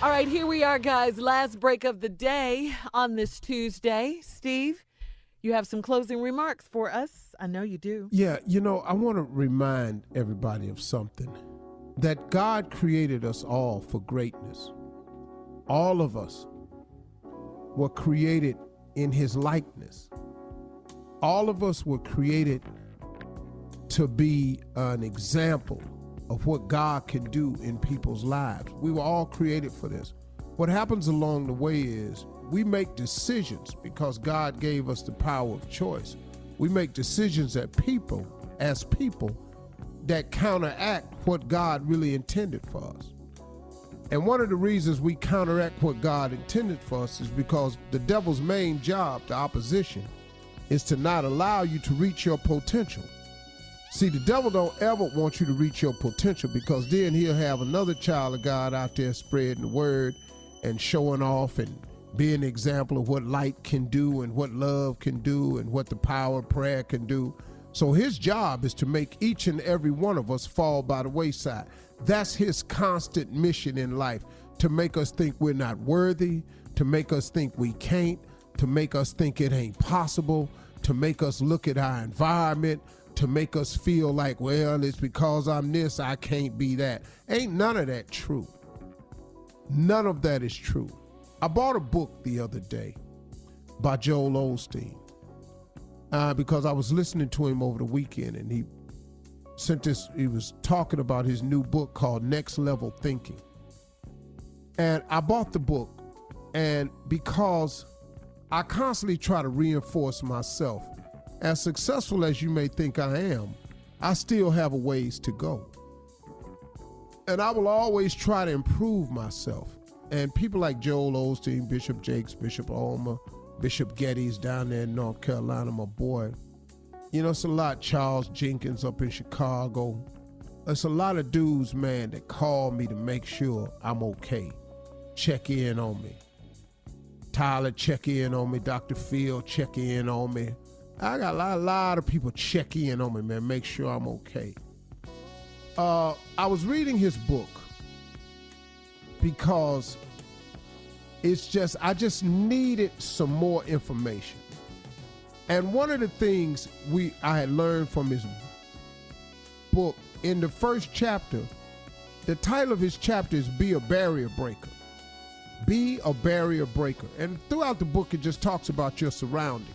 All right, here we are, guys. Last break of the day on this Tuesday. Steve, you have some closing remarks for us. I know you do. Yeah, I want to remind everybody of something. That God created us all for greatness. All of us were created in his likeness. All of us were created to be an example of what God can do in people's lives. We were all created for this. What happens along the way is we make decisions because God gave us the power of choice. We make decisions as people that counteract what God really intended for us. And one of the reasons we counteract what God intended for us is because the devil's main job, the opposition, is to not allow you to reach your potential. See, the devil don't ever want you to reach your potential because then he'll have another child of God out there spreading the word and showing off and be an example of what light can do and what love can do and what the power of prayer can do. So his job is to make each and every one of us fall by the wayside. That's his constant mission in life, to make us think we're not worthy, to make us think we can't, to make us think it ain't possible, to make us look at our environment, to make us feel like, well, it's because I'm this, I can't be that. Ain't none of that true. None of that is true. I bought a book the other day by Joel Osteen because I was listening to him over the weekend, and he was talking about his new book called Next Level Thinking. And I bought the book, and because I constantly try to reinforce myself, as successful as you may think I am, I still have a ways to go. And I will always try to improve myself. And people like Joel Osteen, Bishop Jakes, Bishop Ulmer, Bishop Geddes down there in North Carolina, my boy. It's a lot. Charles Jenkins up in Chicago. It's a lot of dudes, man, that call me to make sure I'm okay. Check in on me. Tyler, check in on me. Dr. Phil, check in on me. I got a lot of people check in on me, man, make sure I'm okay. I was reading his book because I just needed some more information. And one of the things I had learned from his book, in the first chapter, the title of his chapter is Be a Barrier Breaker. Be a barrier breaker. And throughout the book, it just talks about your surroundings,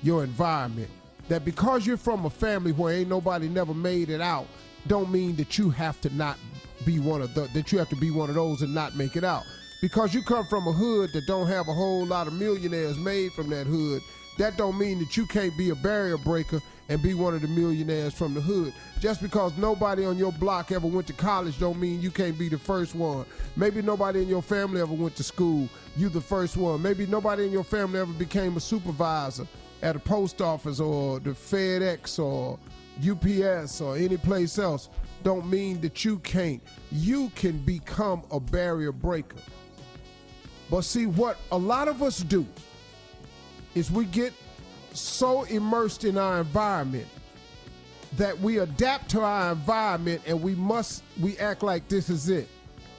your environment. That because you're from a family where ain't nobody never made it out, don't mean that you have to not be that you have to be one of those and not make it out. Because you come from a hood that don't have a whole lot of millionaires made from that hood, that don't mean that you can't be a barrier breaker and be one of the millionaires from the hood. Just because nobody on your block ever went to college don't mean you can't be the first one. Maybe nobody in your family ever went to school, you the first one. Maybe nobody in your family ever became a supervisor at a post office or the FedEx or UPS or any place else. Don't mean that you can't. You can become a barrier breaker. But see, what a lot of us do is we get so immersed in our environment that we adapt to our environment and we act like this is it.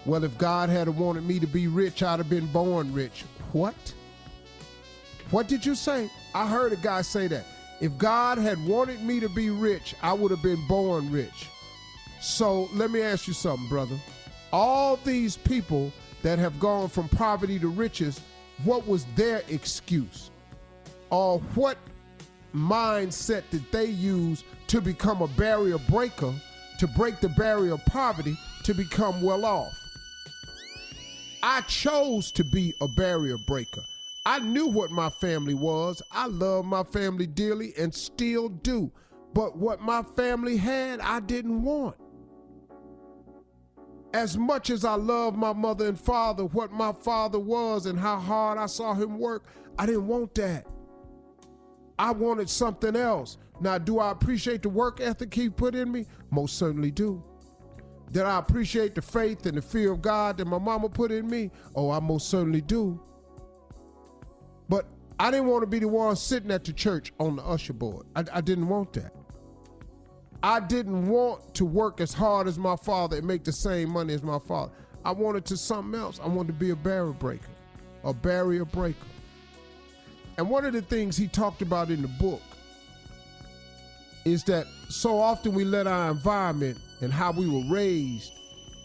Well, if God had wanted me to be rich, I'd have been born rich. What? What did you say? I heard a guy say that. If God had wanted me to be rich, I would have been born rich. So let me ask you something, brother. All these people that have gone from poverty to riches, what was their excuse? Or what mindset did they use to become a barrier breaker, to break the barrier of poverty, to become well off? I chose to be a barrier breaker. I knew what my family was. I love my family dearly and still do. But what my family had, I didn't want. As much as I love my mother and father, what my father was and how hard I saw him work, I didn't want that. I wanted something else. Now, do I appreciate the work ethic he put in me? Most certainly do. Did I appreciate the faith and the fear of God that my mama put in me? Oh, I most certainly do. But I didn't want to be the one sitting at the church on the usher board. I didn't want that. I didn't want to work as hard as my father and make the same money as my father. I wanted to something else. I wanted to be a barrier breaker. And one of the things he talked about in the book is that so often we let our environment and how we were raised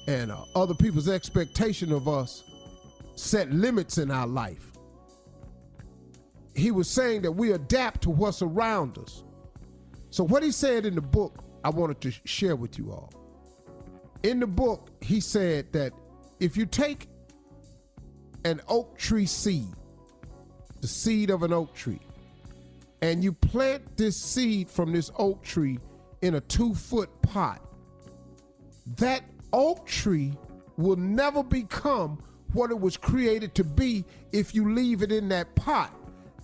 and other people's expectation of us set limits in our life. He was saying that we adapt to what's around us. So what he said in the book, I wanted to share with you all. In the book, he said that if you take an oak tree seed, the seed of an oak tree, and you plant this seed from this oak tree in a 2-foot pot, that oak tree will never become what it was created to be if you leave it in that pot.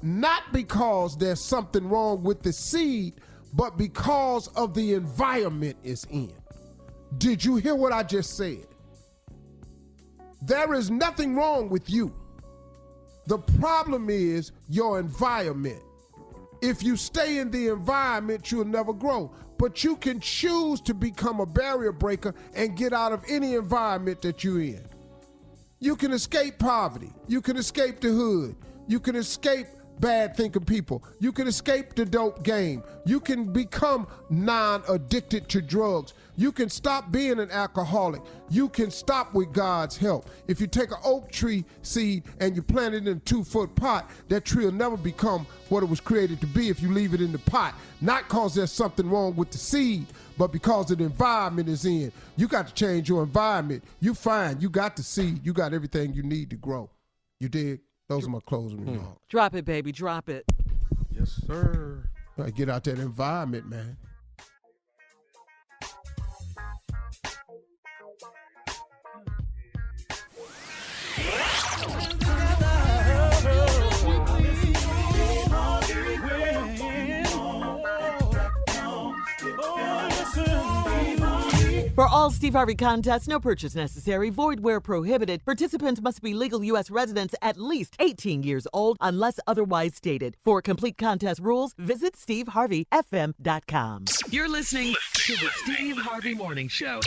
Not because there's something wrong with the seed, but because of the environment it's in. Did you hear what I just said? There is nothing wrong with you. The problem is your environment. If you stay in the environment, you'll never grow. But you can choose to become a barrier breaker and get out of any environment that you're in. You can escape poverty. You can escape the hood. You can escape bad thinking people. You can escape the dope game. You can become non-addicted to drugs. You can stop being an alcoholic. You can stop with God's help. If you take an oak tree seed and you plant it in a 2-foot pot, that tree will never become what it was created to be if you leave it in the pot. Not because there's something wrong with the seed, but because of the environment it's in. You got to change your environment. You fine. You got the seed. You got everything you need to grow. You dig? Those are my closing remarks. Drop it, baby. Drop it. Yes, sir. Gotta get out that environment, man. For all Steve Harvey contests, no purchase necessary, void where prohibited. Participants must be legal U.S. residents at least 18 years old unless otherwise stated. For complete contest rules, visit SteveHarveyFM.com. You're listening to the Steve Harvey Morning Show.